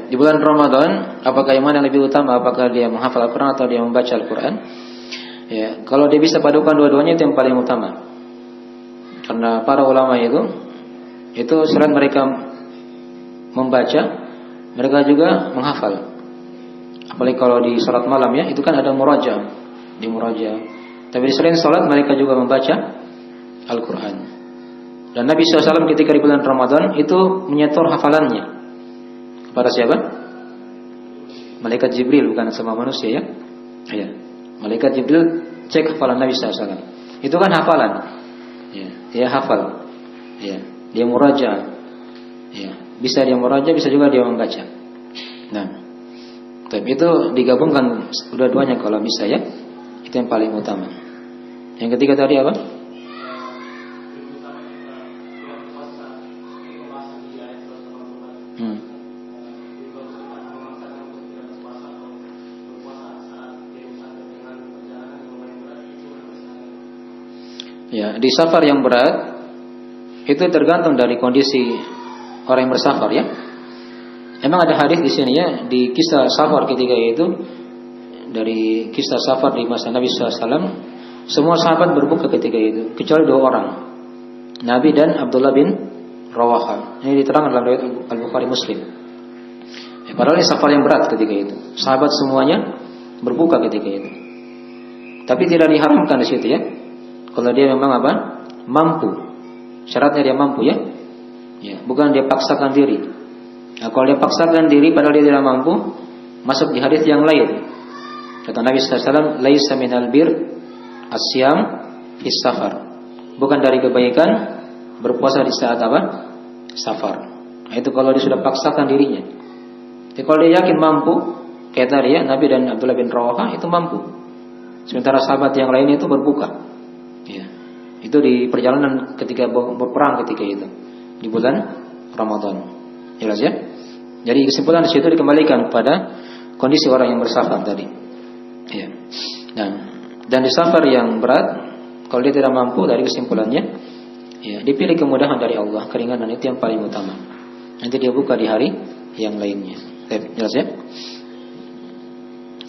Di bulan Ramadan, apakah yang mana lebih utama? Apakah dia menghafal Al-Quran atau dia membaca Al-Quran? Ya, kalau dia bisa padukan dua-duanya itu yang paling utama. Karena para ulama itu selain mereka membaca, mereka juga menghafal. Apalagi kalau di salat malam ya, itu kan ada muraja, di muraja. Tapi selain salat mereka juga membaca Al-Quran. Dan Nabi SAW ketika di bulan Ramadan itu menyetor hafalannya. Kepada siapa? Malaikat Jibril, bukan sama manusia ya. Ya. Malaikat Jibril cek hafalan Nabi SAW. Itu kan hafalan. Ya, dia hafal. Ya, dia muraja. Ya, bisa dia muraja, bisa juga dia membaca. Nah, tapi itu digabungkan dua-duanya kalau bisa ya. Itu yang paling utama. Yang ketiga tadi apa? Ya, di safar yang berat itu tergantung dari kondisi orang yang bersafar ya. Emang ada hadis di sini ya, di kisah safar ketika itu, dari kisah safar di masa Nabi SAW, semua sahabat berbuka ketika itu kecuali dua orang, Nabi dan Abdullah bin Rawaha. Ini diterangkan dalam riwayat Al-Bukhari Muslim. Ya, padahal ini safar yang berat ketika itu, sahabat semuanya berbuka ketika itu. Tapi tidak diharamkan di situ ya. Kalau dia memang apa? Mampu. Syaratnya dia mampu ya. Ya, bukan dia paksakan diri. Nah, kalau dia paksakan diri padahal dia tidak mampu, masuk di hadis yang lain. Kata Nabi SAW, "Laisa minal bir asyam fis safar." Bukan dari kebaikan berpuasa di saat apa? Safar. Nah, itu kalau dia sudah paksakan dirinya. Jadi kalau dia yakin mampu, kayak tadi ya, Nabi dan Abdullah bin Rawaha itu mampu. Sementara sahabat yang lain itu berbuka. Ya, itu di perjalanan ketika berperang ketika itu di bulan Ramadan. Jelas ya? Jadi kesimpulan di situ dikembalikan kepada kondisi orang yang bersafar tadi. Ya. Dan di safar yang berat, kalau dia tidak mampu, dari kesimpulannya, ya, dipilih kemudahan dari Allah, keringanan itu yang paling utama. Nanti dia buka di hari yang lainnya. Jelas ya?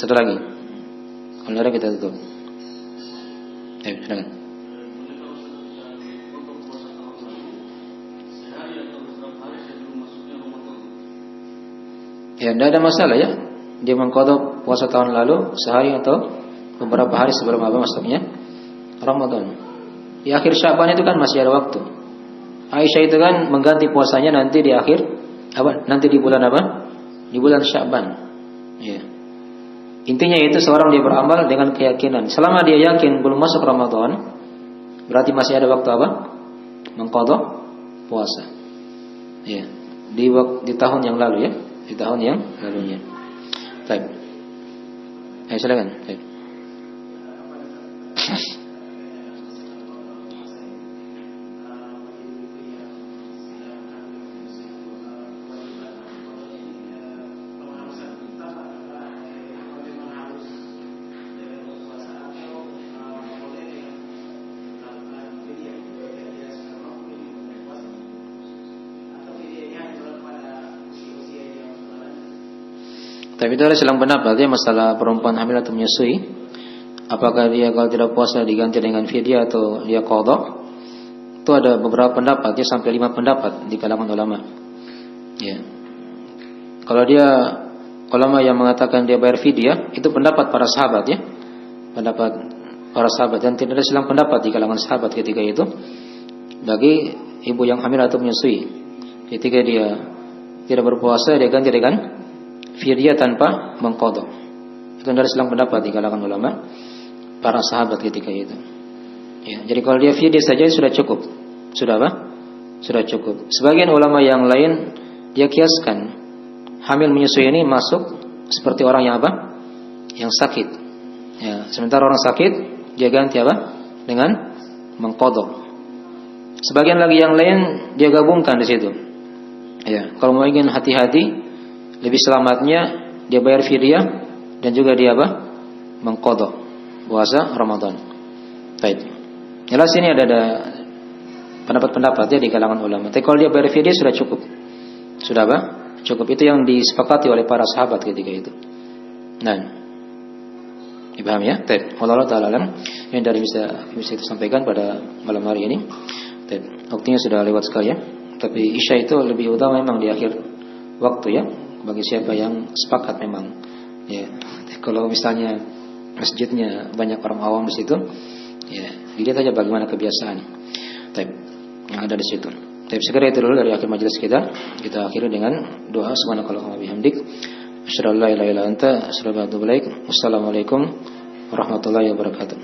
Satu lagi. Kalau ada kita tutup. Silakan. Ya, tidak ada masalah ya. Dia mengqadha puasa tahun lalu sehari atau beberapa hari sebelum apa masuknya Ramadan. Di akhir Sya'ban itu kan masih ada waktu. Aisyah itu kan mengganti puasanya nanti di akhir apa? Nanti di bulan apa? Di bulan Sya'ban. Ya. Intinya itu seorang dia beramal dengan keyakinan. Selama dia yakin belum masuk Ramadan, berarti masih ada waktu apa? Mengqadha puasa. Ya. Di tahun yang lalu ya. Di tahun yang lalunya. Baik. Silakan. Baik. Tapi itu ada silang pendapat ya, masalah perempuan hamil atau menyusui. Apakah dia kalau tidak puasa diganti dengan fidyah atau dia qadha? Itu ada beberapa pendapat ya, sampai 5 pendapat di kalangan ulama. Ya. Kalau dia ulama yang mengatakan dia bayar fidyah, itu pendapat para sahabat ya. Pendapat para sahabat, dan tidak ada silang pendapat di kalangan sahabat ketika itu bagi ibu yang hamil atau menyusui. Ketika dia tidak berpuasa, dia ganti dengan fidyah tanpa mengqadha. Itu tidak ada silang pendapat di kalangan ulama para sahabat ketika itu. Ya, jadi kalau dia fidyah saja sudah cukup. Sudah apa? Sudah cukup. Sebagian ulama yang lain dia kiaskan hamil menyusui ini masuk seperti orang yang apa? Yang sakit. Ya, sementara orang sakit dia ganti apa? Dengan mengqadha. Sebagian lagi yang lain dia gabungkan di situ. Ya, kalau mau ingin hati-hati, lebih selamatnya dia bayar fidyah dan juga dia apa? Mengqadha puasa Ramadan. Baik. Jelas ini ada pendapat-pendapat ya di kalangan ulama. Tapi kalau dia bayar fidyah sudah cukup. Sudah apa? Cukup. Itu yang disepakati oleh para sahabat ketika itu. Nah, dipaham ya? Baik. Allah Ta'ala yang dari bisa kita sampaikan pada malam hari ini. Baik. Waktunya sudah lewat sekali ya. Tapi Isya itu lebih utama memang di akhir waktu ya. Bagi siapa yang sepakat memang. Ya. Kalau misalnya masjidnya banyak orang awam di situ, ya dilihat aja bagaimana kebiasaan. Baik. Yang ada di situ. Tapi segera itu dulu dari akhir majelis kita. Kita akhiri dengan doa subhanakallahumma bihamdik asyhadu an la ilaha illa anta astaghfiruka wa atubu ilaik. Wassalamualaikum warahmatullahi wabarakatuh.